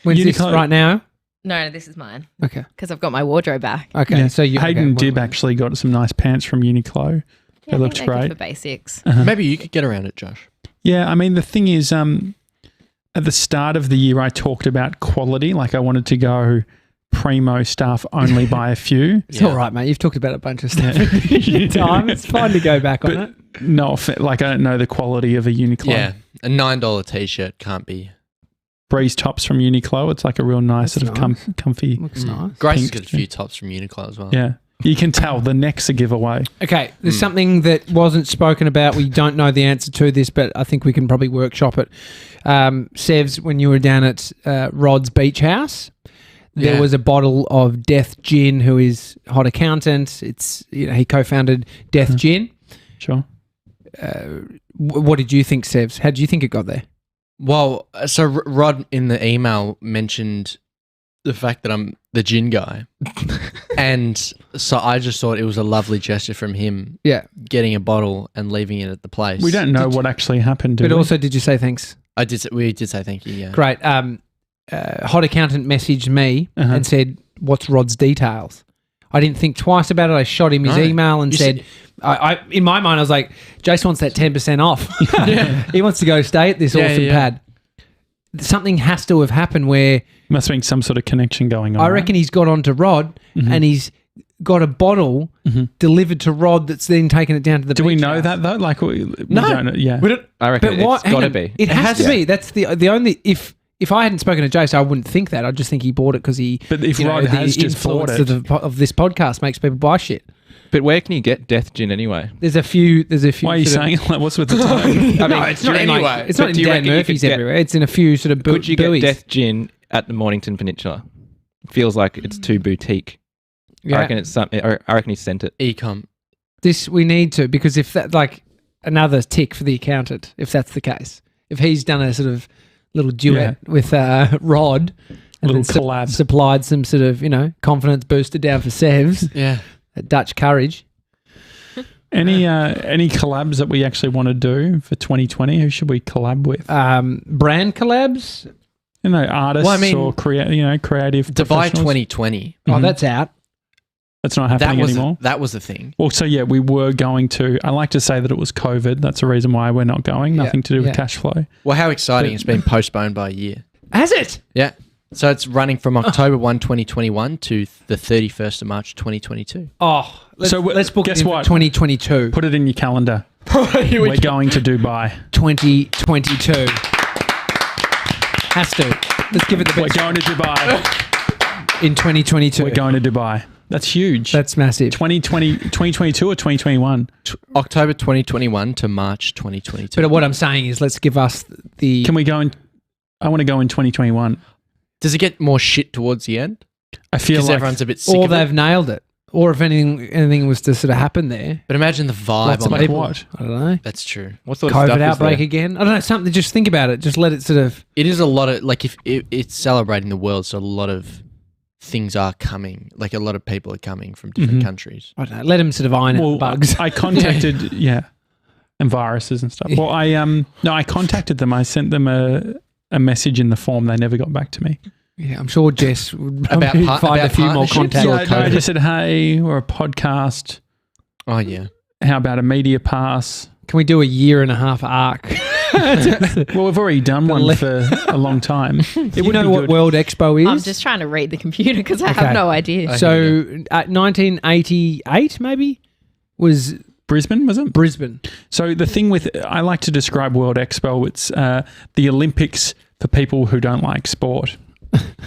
When's this Uniqlo- right now? No, this is mine Okay. because I've got my wardrobe back. Okay. Yeah. So you Hayden okay, Dibb actually got some nice pants from Uniqlo. Yeah, I looked think they're good great. for basics. Uh-huh. Maybe you could get around it, Josh. Yeah, I mean, the thing is, at the start of the year, I talked about quality. Like I wanted to go primo stuff, only buy a few. It's all right, mate. You've talked about a bunch of stuff in time. It's fine to go back on it. No, I don't know the quality of a Uniqlo. Yeah. A $9 t-shirt can't be. Breeze tops from Uniqlo. It's like a real nice That's sort of nice. comfy. Looks nice. Grace has Pink, got a few tops from Uniqlo as well. Yeah. You can tell the neck's a giveaway. Okay, there's something that wasn't spoken about. We don't know the answer to this, but I think we can probably workshop it. Sevs, when you were down at Rod's Beach House, there was a bottle of Death Gin, who is Hot Accountant. It's he co-founded Death Gin. Sure. What did you think, Sevs? How did you think it got there? Well, so Rod in the email mentioned the fact that I'm the gin guy. And so I just thought it was a lovely gesture from him Yeah, getting a bottle and leaving it at the place. We don't know what actually happened, do but we? also, did you say thanks? We did say thank you, yeah. Great. Hot Accountant messaged me Uh-huh. and said, "What's Rod's details?" I didn't think twice about it. I shot him his No. email and You said, I in my mind, I was like, Jace wants that 10% off. He wants to go stay at this awesome pad. Something has to have happened where Must have been some sort of connection going on. I reckon he's got onto Rod and he's got a bottle delivered to Rod that's then taken it down to the Do we beach know house. that though? Like, we No. don't know. Yeah. I reckon But it's got to be. It has to be. That's the only... If I hadn't spoken to Jace, I wouldn't think that. I'd just think he bought it because he... But if Rod has just bought influence it. of this podcast makes people buy shit. But where can you get Death Gin anyway? There's a few. Why are you sort of- saying like, what's with the tone? I mean, No, it's not in anyway. like, it's But not in do you Dan reckon you Murphy's could get- everywhere. It's in a few sort of Could you get buoys. Death Gin at the Mornington Peninsula? Feels like it's too boutique. Yeah. I reckon it's something. I reckon he sent it. Ecom. This we need to, because if that, like, another tick for the accountant, if that's the case. If he's done a sort of little duet with Rod, and Little then collab. supplied some sort of confidence booster down for Sevs, Yeah. Dutch courage. Any collabs that we actually want to do for 2020? Who should we collab with? Brand collabs. Artists Well, I mean, or creative Dubai professionals? 2020. Oh, Mhm. that's out. That's not happening anymore. That was the thing. Well, so yeah, we were going to. I like to say that it was COVID. That's the reason why we're not going. Yeah, Nothing to do with yeah. cash flow. Well, how exciting. It's been postponed by a year. Has it? Yeah. So it's running from October 1, 2021 to the 31st of March, 2022. Oh, let's book guess it in for what? 2022. Put it in your calendar. We're going to Dubai. 2022. Has to. Let's give it the We're best. going to Dubai. In 2022. We're going to Dubai. That's huge. That's massive. 2022 or 2021? October 2021 to March 2022. But what I'm saying is, let's give us the. Can we go in? I want to go in 2021. Does it get more shit towards the end? I feel Because like everyone's a bit sick or of it. they've nailed it. Or if anything was to sort of happen there. But imagine the vibe Lots on of that. people. What? I don't know. That's true. What sort of stuff COVID is outbreak there? again. I don't know. Something. Just think about it. Just let it sort of. It is a lot of, like, if it's celebrating the world, so a lot of things are coming. Like, a lot of people are coming from different countries. I don't know. Let them sort of iron out the bugs. I contacted, and viruses and stuff. Well, I contacted them. I sent them a message in the form. They never got back to me. Yeah, I'm sure Jess would About probably par- find a about few more partnerships? contacts. I just said, hey, we're a podcast. Oh, yeah. How about a media pass? Can we do a 1.5 arc? Well, we've already done one for a long time. It Do you would know be what good. World Expo is? I'm just trying to read the computer because I Okay. have no idea. So, 1988 maybe was Brisbane, was it? Brisbane. So the thing with, I like to describe World Expo, it's the Olympics for people who don't like sport.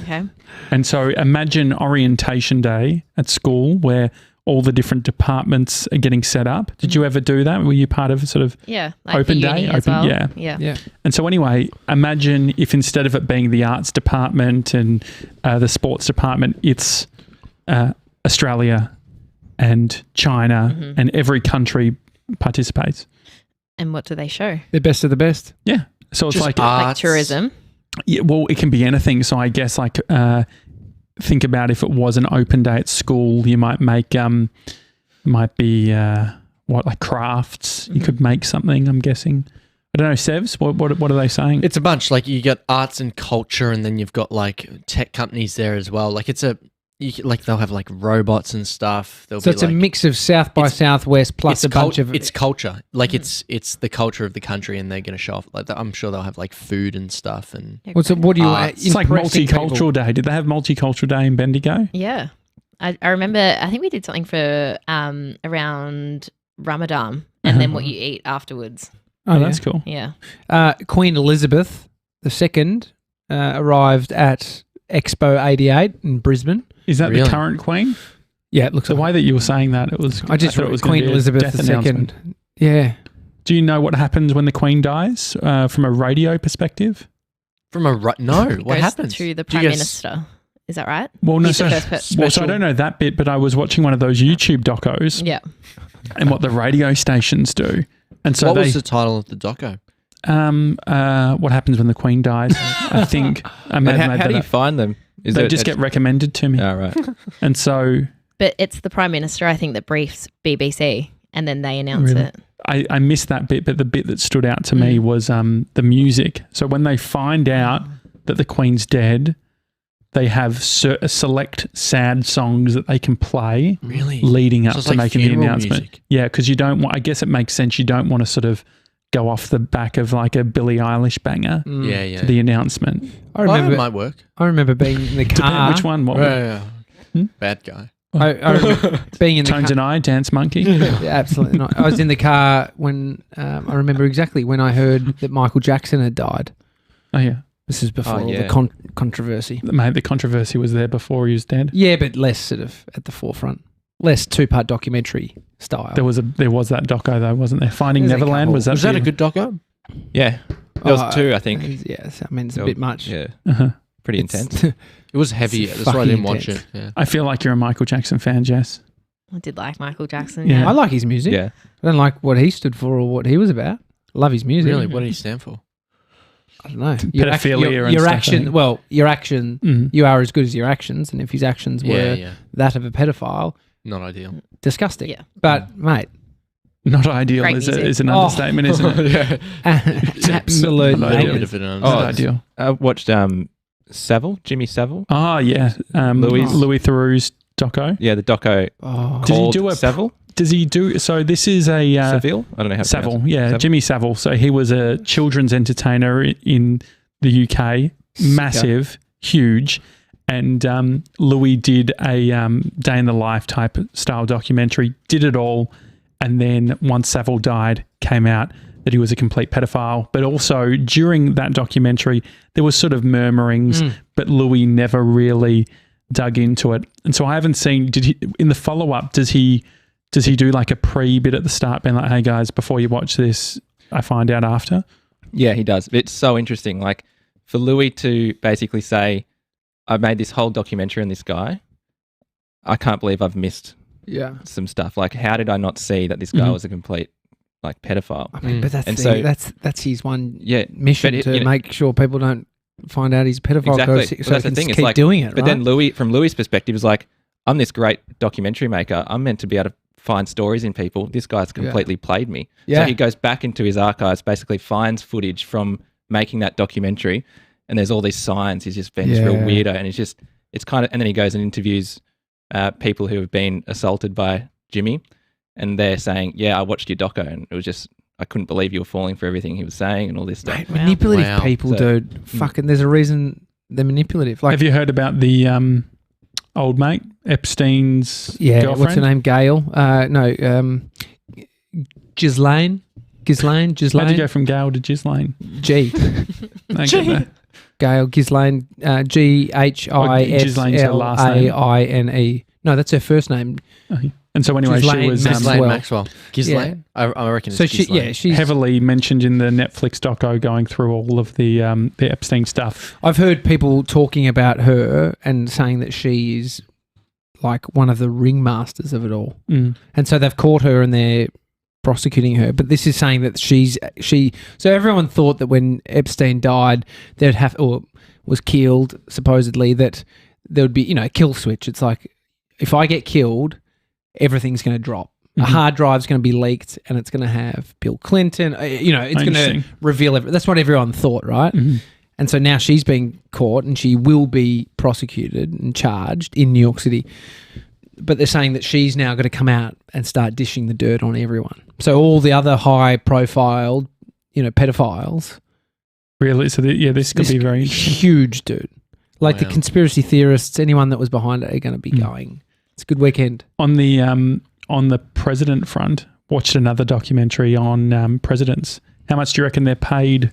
Okay. And so imagine orientation day at school where all the different departments are getting set up. Did you ever do that? Were you part of sort of Yeah. Like open the day? uni as Open, well. yeah. Yeah. Yeah. And so anyway, imagine if instead of it being the arts department and the sports department, it's Australia and China, and every country participates. And what do they show? The best of the best. Yeah. So it's Just like Like tourism. yeah, well, it can be anything. So I guess like think about if it was an open day at school, you might make might be like crafts. You could make something. I'm guessing. I don't know, Sevs. What are they saying? It's a bunch. Like you got arts and culture, and then you've got like tech companies there as well. Like they'll have like robots and stuff. So it's a mix of South by Southwest plus a bunch of... It's culture. Like it's the culture of the country, and they're going to show off. Like I'm sure they'll have like food and stuff. And What do you... It's like Multicultural Day. Did they have Multicultural Day in Bendigo? Yeah. I remember, I think we did something for around Ramadan and then what you eat afterwards. Oh, that's cool. Yeah. Queen Elizabeth II arrived at Expo 88 in Brisbane. Is that Really? the current queen? Yeah, it looks The like way that you were saying that, it was. I just thought thought it was Queen gonna be a Elizabeth death announcement. II. Yeah. Do you know what happens when the Queen dies from a radio perspective? from a no, It what goes happens? to the Do you Prime guys- Minister. Is that right? Well, no, He's the so, first person. well, so I don't know that bit, but I was watching one of those YouTube docos Yeah. and what the radio stations do. And so what they, was the title of the doco? what happens when the Queen dies? I think I may And have made how that do you up. find them? Is They it just get recommended to me. Oh, right. And so But it's the Prime Minister, I think, that briefs BBC and then they announce Really? it. I missed that bit, but the bit that stood out to me was the music. So when they find out that the Queen's dead, they have select sad songs that they can play Really? leading up So it's to like making the funeral announcement. music. Yeah, because you don't want, I guess it makes sense, you don't want to sort of go off the back of like a Billie Eilish banger Yeah. to the announcement. I Well, remember. it might work. I remember being in the car. Which one? What? Bad guy. I remember being in the Tones car. and I, Dance Monkey. Yeah, absolutely not. I was in the car when I remember exactly when I heard that Michael Jackson had died. Oh, yeah. This is before all yeah. the controversy. Mate, the controversy was there before he was dead. Yeah, but less sort of at the forefront. Less two-part documentary style. There was that doco though, wasn't there? Finding There's a Neverland, couple. was that? Was that the- a good doco? Yeah. There was two, I think. Yes, I mean, it's a There bit was- much. Yeah. Uh-huh. Pretty It's- intense. It was heavy. It's That's why I didn't fucking watch it. Yeah. I feel like you're a Michael Jackson fan, Jess. I did like Michael Jackson. Yeah. Yeah. I like his music. Yeah. I don't like what he stood for or what he was about. Love his music. Really? What did he stand for? I don't know. Pedophilia and your stuff, I action. think. Well, your action. Mhm. You are as good as your actions, and if his actions were Yeah. that of a pedophile, Not ideal. disgusting. Yeah. But mate, Not ideal Great is, music. is an Oh. understatement, isn't it? yeah. absolute not A ideal. bit bangers. of an Not Oh. ideal. I watched Jimmy Savile. Oh, yeah. Louis Theroux's doco. Yeah, the doco Oh, Did he called do a- Savile. Does he do, so this is a... Savile? I don't know how to Savile, pronounce it. yeah, Savile. Jimmy Savile. So he was a children's entertainer in the UK, massive, huge, and Louis did a day in the life type style documentary, did it all, and then once Savile died, came out that he was a complete pedophile. But also during that documentary, there was sort of murmurings, but Louis never really dug into it. And so I haven't seen, did he, in the follow-up, does he do like a pre-bit at the start being like, hey guys, before you watch this, I find out after? Yeah, he does. It's so interesting. Like for Louis to basically say, I made this whole documentary on this guy. I can't believe I've missed yeah. some stuff. Like, how did I not see that this guy was a complete like pedophile? I mean, but that's And that's his one Yeah, mission but it- to you know- make sure people don't find out he's a pedophile. Exactly. So Well, that's he the can thing. It's keep like doing it. But right? then from Louis' perspective, is like, I'm this great documentary maker. I'm meant to be able to find stories in people. This guy's completely played me. Yeah. So he goes back into his archives, basically finds footage from making that documentary, and there's all these signs. He's just been this real Yeah. weirdo, and it's kind of, and then he goes and interviews people who have been assaulted by Jimmy, and they're saying, "Yeah, I watched your doco, and it was just, I couldn't believe you were falling for everything he was saying and all this stuff." Mate, manipulative Wow. people, So- dude. Fucking, there's a reason they're manipulative. Like, Have you heard about the old mate, Epstein's girlfriend? what's her name? Gail? No, Ghislaine. How'd you go Ghislaine. from Gail to Ghislaine? G. I get that. Gail Ghislaine. Ghislaine's her last name. Ghislaine. No, that's her first name. And so anyway, she Ghislaine was Maxwell. Ghislaine Maxwell. Ghislaine? I reckon it's So Ghislaine. she's. heavily mentioned in the Netflix doco going through all of the Epstein stuff. I've heard people talking about her and saying that she is like one of the ringmasters of it all. Mm. And so they've caught her and they're prosecuting her. But this is saying that so everyone thought that when Epstein died, or was killed, supposedly, that there would be, a kill switch. It's like, if I get killed, everything's going to drop. A hard drive's going to be leaked and it's going to have Bill Clinton. It's going to reveal everything. That's what everyone thought, right? Mm-hmm. And so now she's being caught and she will be prosecuted and charged in New York City. But they're saying that she's now going to come out and start dishing the dirt on everyone. So all the other high-profile, pedophiles. Really? So, this could be very interesting. Huge dude. Like the conspiracy theorists, anyone that was behind it are going to be going. It's a good weekend. On the president front, watched another documentary on presidents. How much do you reckon they're paid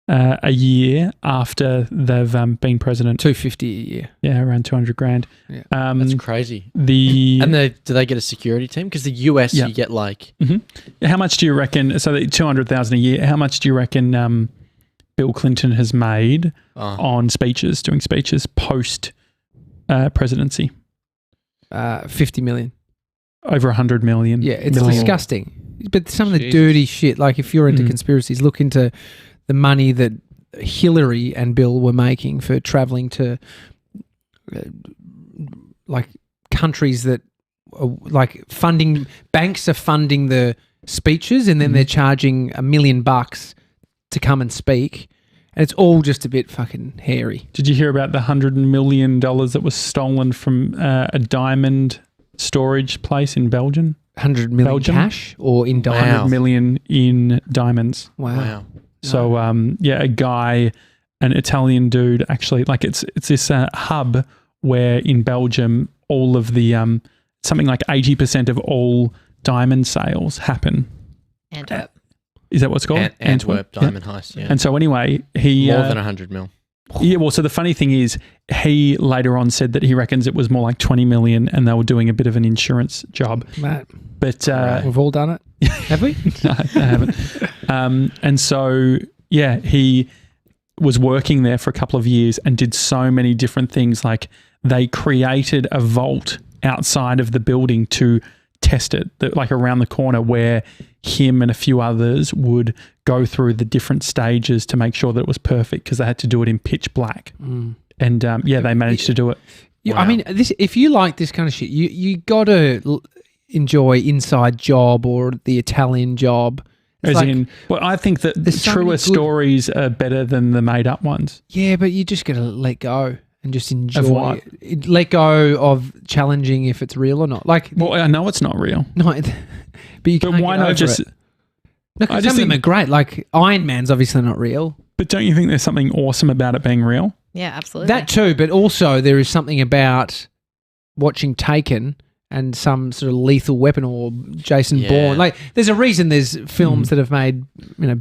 a year after they've been president? $250 a year. Yeah, around $200,000. Yeah. That's crazy. And do they get a security team? Because the US, you get like... How much do you reckon, so $200,000 a year, how much do you reckon Bill Clinton has made on doing speeches post presidency? 50 million. Over 100 million. Yeah, it's disgusting. But some of the dirty shit, like if you're into conspiracies, look into the money that Hillary and Bill were making for traveling to like countries that are like banks are funding the speeches and then they're charging $1 million to come and speak. And it's all just a bit fucking hairy. Did you hear about the $100 million that was stolen from a diamond storage place in Belgium? 100 million cash or in diamonds? 100 million in diamonds. Wow. So, a guy, an Italian dude, actually, like it's this hub where in Belgium, all of the, something like 80% of all diamond sales happen. Antwerp. Is that what's called? Antwerp diamond heist, yeah. And so anyway, he... More than 100 mil. Yeah, well, so the funny thing is he later on said that he reckons it was more like 20 million and they were doing a bit of an insurance job. Matt, but we've all done it. Have we? No, I haven't. And so, he was working there for a couple of years and did so many different things. Like they created a vault outside of the building to test it, like around the corner, where him and a few others would go through the different stages to make sure that it was perfect because they had to do it in pitch black. And they managed to do it. I mean, if you like this kind of shit, you got to enjoy Inside Job or the Italian Job. I think that the truer stories are better than the made up ones. Yeah, but you just got to let go and just enjoy. Of what? Let go of challenging if it's real or not. Like, well, I know it's not real. No, but you can't. But why not just? No, because some of them are great. Like Iron Man's obviously not real. But don't you think there's something awesome about it being real? Yeah, absolutely. That too, but also there is something about watching Taken and some sort of Lethal Weapon or Jason Bourne. Like, there's a reason there's films that have made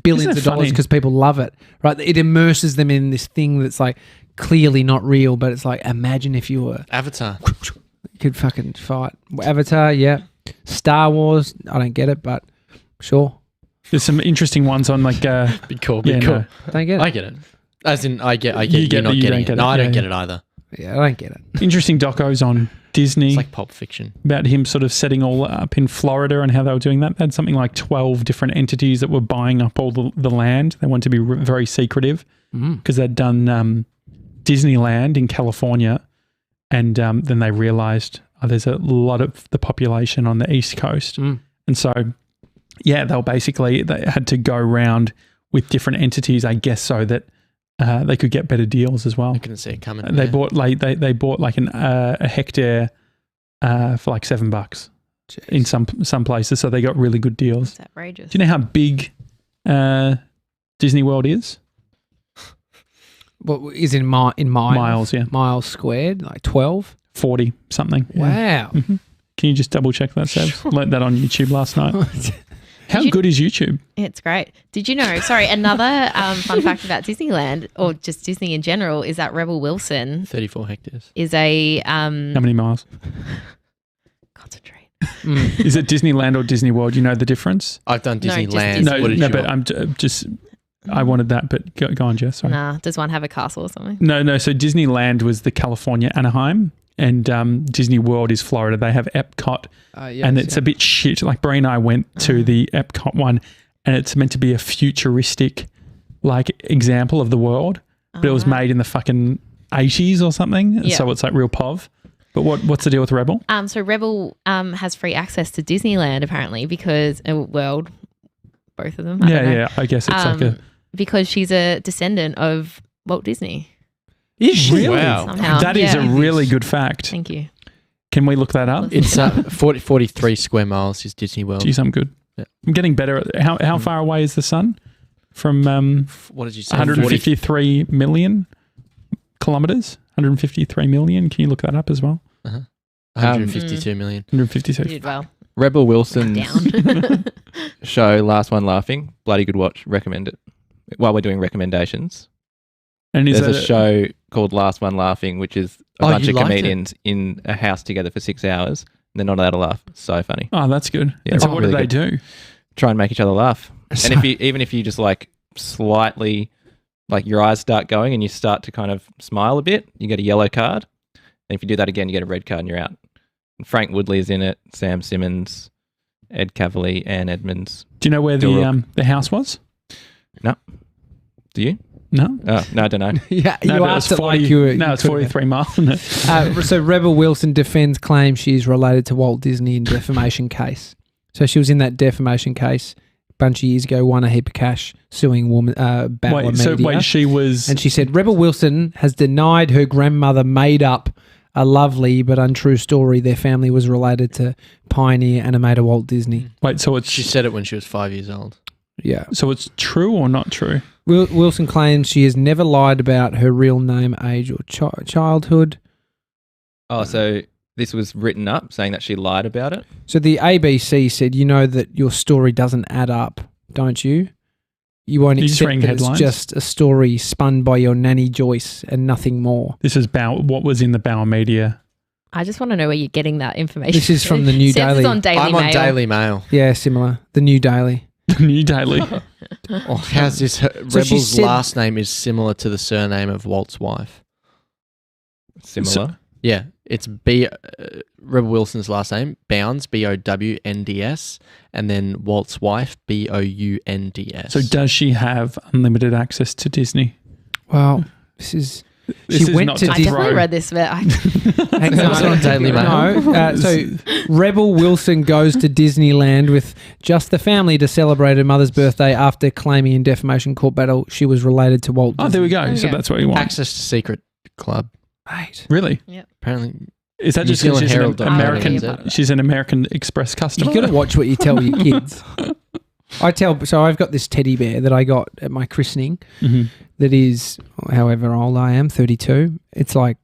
billions of dollars because people love it, right? It immerses them in this thing that's like clearly not real, but it's like, imagine if you were Avatar. You could fucking fight. Avatar, yeah. Star Wars, I don't get it, but sure. There's some interesting ones on like... Be cool, be cool. No, don't get it. I get it. As in, I get you're not getting it. No, I don't get it either. Yeah, I don't get it. Interesting docos on Disney. It's like Pulp Fiction. About him sort of setting all up in Florida and how they were doing that. They had something like 12 different entities that were buying up all the land. They wanted to be very secretive because they'd done Disneyland in California and then they realised there's a lot of the population on the East Coast. And so, they had to go around with different entities, I guess, so that they could get better deals as well. I couldn't see it coming. They bought like a hectare for like $7 in some places, so they got really good deals. It's outrageous. Do you know how big Disney World is? What is in miles? Miles, yeah. Miles squared, like 12? 40 something. Wow. Mm-hmm. Can you just double check that, Seb? Learned that on YouTube last night. How good is YouTube? It's great. Did you know, another fun fact about Disneyland or just Disney in general is that Rebel Wilson 34 hectares is a... How many miles? Concentrate. Is it Disneyland or Disney World? You know the difference? I've done Disneyland. No, but I'm just... I wanted that, but go on, Jess. Sorry. Nah, does one have a castle or something? No. So Disneyland was the California Anaheim and Disney World is Florida. They have Epcot, and it's a bit shit. Like Brie and I went to the Epcot one, and it's meant to be a futuristic like example of the world, but it was made in the fucking 80s or something. Yeah. So it's like real POV. But what's the deal with Rebel? So Rebel has free access to Disneyland apparently because World, both of them. I don't know. I guess it's like a because she's a descendant of Walt Disney. Is she? really Wow. Somehow. that is Yeah. a really good fact. Thank you. Can we look that up? It's 43 square miles is Disney World. Geez, I'm good. Yeah. I'm getting better. How far away is the sun from What did you say? 153 million kilometers? 153 million. Can you look that up as well? 152 million. 152. You did well. Rebel Wilson's Down. show, Last One Laughing, bloody good watch. Recommend it. While we're doing recommendations, And is there's that a show called Last One Laughing, which is a Oh, bunch you of liked it? comedians in a house together for 6 hours. And they're not allowed to laugh. So funny. Oh, that's good. Yeah, and so right. what Really do they do? Try and make each other laugh. So- And even if you just like slightly, like your eyes start going and you start to kind of smile a bit, you get a yellow card. And if you do that again, you get a red card and you're out. And Frank Woodley is in it, Sam Simmons, Ed Cavalier, Ann Edmonds. Do you know where the house was? Do you? No. Oh, no, I don't know. Yeah, No, you but asked it's it like 40 you were. No, you it's could've- 43 miles, isn't it? So Rebel Wilson defends claim she's related to Walt Disney in defamation case. So she was in that defamation case a bunch of years ago, won a heap of cash suing woman Bauer Media. she was. And she said Rebel Wilson has denied her grandmother made up a lovely but untrue story their family was related to pioneer animator Walt Disney. so She said it when she was 5 years old. Yeah. so it's true or not true? Wilson claims she has never lied about her real name, age, or childhood. Oh, so this was written up saying that she lied about it? So the ABC said, you know that your story doesn't add up, don't you? You won't You're just accept reading that headlines? it's just a story spun by your nanny Joyce and nothing more. This is what was in the Bauer Media. I just want to know where you're getting that information. This is from the New Says Daily. It's on Daily I'm Mail. on Daily Mail. Yeah, similar. The New Daily. New Daily. Oh, how's this? So she Rebel's said- last name is similar to the surname of Walt's wife. Similar. Yeah, it's Rebel Wilson's last name, Bounds, Bownds, and then Walt's wife, Bounds. So does she have unlimited access to Disney? Well, this is... This She is went not to to I Disney- definitely throw. read this, but Hang It's on Daily Mail. No, so Rebel Wilson goes to Disneyland with just the family to celebrate her mother's birthday after claiming in defamation court battle she was related to Walt Disney. Oh, there we go. There we So go. that's what you want. Access to secret club. Mate. Really? Apparently, Is that New just because Zealand she's an Herald dot American? com. She's an American Express customer. You got to watch what you tell your kids. So I've got this teddy bear that I got at my christening Mhm. that is however old I am, 32. It's like,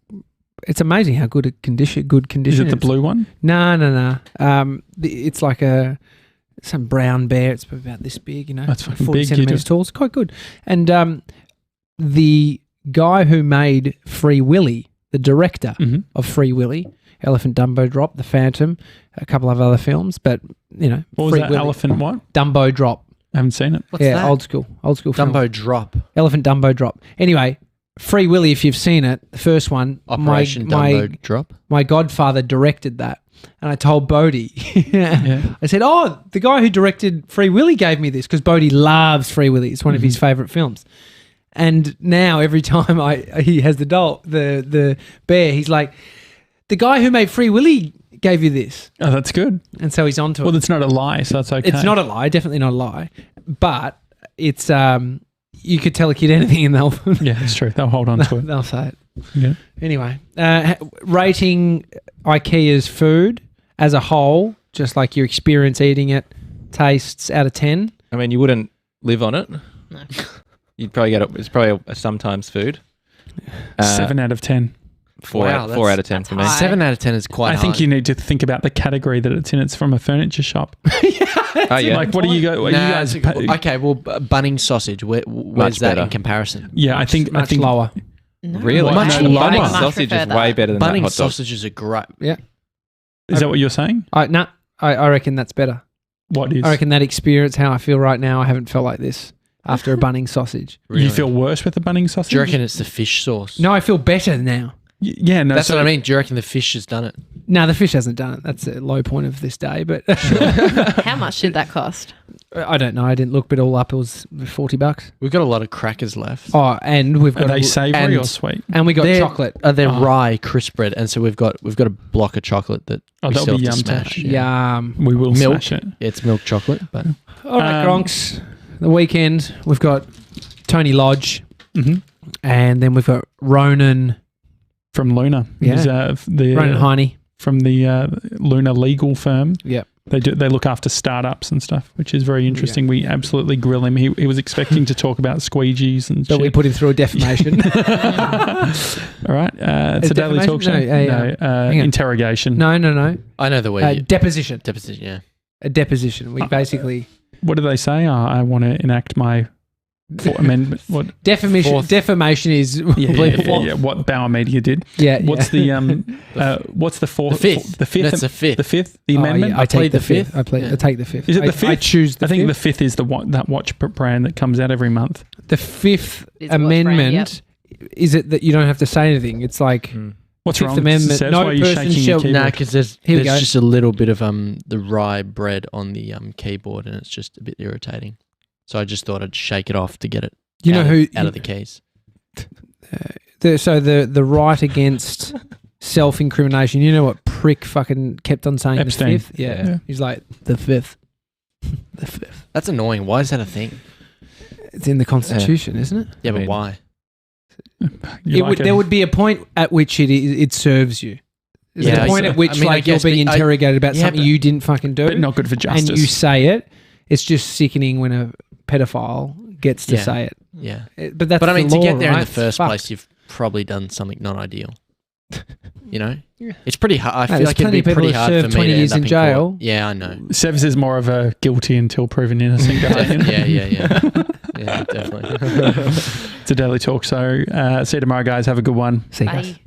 it's amazing how good condition Is it the is. blue one? No. It's like some brown bear. It's about this big, you know. That's like fucking 40 big. You centimeters just- tall. It's quite good. And the guy who made Free Willy, the director Mhm. of Free Willy, Elephant Dumbo Drop, The Phantom, a couple of other films, but you know, What was Free that? Willy, Elephant what? Dumbo Drop. I haven't seen it. what's Yeah, that? old school film. Dumbo Drop. Elephant Dumbo Drop. Anyway, Free Willy, if you've seen it, the first one, Operation my Dumbo Drop. my godfather directed that. And I told Bodie, I said, oh, the guy who directed Free Willy gave me this because Bodie loves Free Willy. It's one of his favourite films. And now every time he has the bear, he's like, the guy who made Free Willy gave you this. Oh, that's good. And so he's onto Well, it. it's not a lie, so that's okay. It's not a lie, definitely not a lie. But it's, you could tell a kid anything and they'll, Yeah, it's true. They'll hold on to it. they'll say it. Yeah. Anyway, rating IKEA's food as a whole, just like your experience eating it, tastes out of 10. I mean, you wouldn't live on it. No. You'd probably get it. It's probably a sometimes food. 7 out of 10. Four Wow, out of 10 that's for me. high. 7 out of 10 is quite I think high. you need to think about the category that it's in. It's from a furniture shop. Oh yeah. Like, what do you go? Are you Nah, guys? it's okay, well, Bunnings sausage, where's Much that better. in comparison? Yeah, I think lower. No. Really? Much No, lower. I Bunnings much sausage prefer is that. way better than that Bunnings hot dog. sausages are great. Is that what you're saying? I reckon that's better. What is? I reckon that experience, how I feel right now, I haven't felt like this after a Bunnings sausage. You feel worse with the Bunnings sausage? Do you reckon it's the fish sauce? No, I feel better now. Yeah, no. That's what I mean. Do you reckon the fish has done it? No, the fish hasn't done it. That's a low point of this day. But How much did that cost? I don't know. I didn't look, but all up, it was $40. We've got a lot of crackers left. Oh, and we've Are got they savoury or and- sweet? and we got They're- chocolate. They're rye crisp bread, and so we've got a block of chocolate that Oh, we that'll still be have to yum to smash. Yum. We will Milk. smash it. It's milk chocolate, but All right, Gronks. The weekend, we've got Tony Lodge, hmm and then we've got Ronan From Luna. Yeah. Who's, Ronan Heine. from the Luna legal firm. Yep. They look after startups and stuff, which is very interesting. We absolutely grill him. He was expecting to talk about squeegees and But shit. we put him through a defamation. All right. It's a daily talk show. defamation? No, hang on. Interrogation. no. I know the way. Deposition. Deposition, yeah. A deposition. We basically What do they say? I want to enact my amendment. What? defamation is Yeah. What Bauer Media did. What's the what's the fourth? The fifth. The fifth. That's the fifth. The fifth. The Oh, amendment. yeah, I take plead the the fifth. fifth. I take the fifth. Is it the I fifth? choose the I think the fifth. fifth is that watch brand that comes out every month. The fifth Is the watch amendment brand, is it that you don't have to say anything? It's like What's Fifth wrong? Amendment, Sebs? no Why are you person shaking shall- your Nah, keyboard? because there's Here we go. just a little bit of the rye bread on the keyboard, and it's just a bit irritating. So I just thought I'd shake it off to get it. You know out who out of the keys. the right against self-incrimination. You know what prick fucking kept on saying Epstein. the fifth? Yeah. He's like the fifth. The fifth. That's annoying. Why is that a thing? It's in the Constitution, isn't it? Yeah, I but mean- why? There would be a point at which it serves you. There's Yeah, a point at which I mean, I like you're guess, being but interrogated about yeah, something but- you didn't fucking do, but not good for justice. and you say it. It's just sickening when a pedophile gets to Yeah. say it. Yeah. But that's But I mean, the to law, get there in right? the first Fuck. place, you've probably done something not ideal. You know? Yeah. It's pretty hard. I Mate, feel there's like it'd plenty be of people pretty who hard serve for me 20 to years end in up jail. court. Yeah, I know. Sevs is more of a guilty until proven innocent guy. Yeah, definitely. It's a daily talk. So see you tomorrow, guys. Have a good one. See you guys. Bye.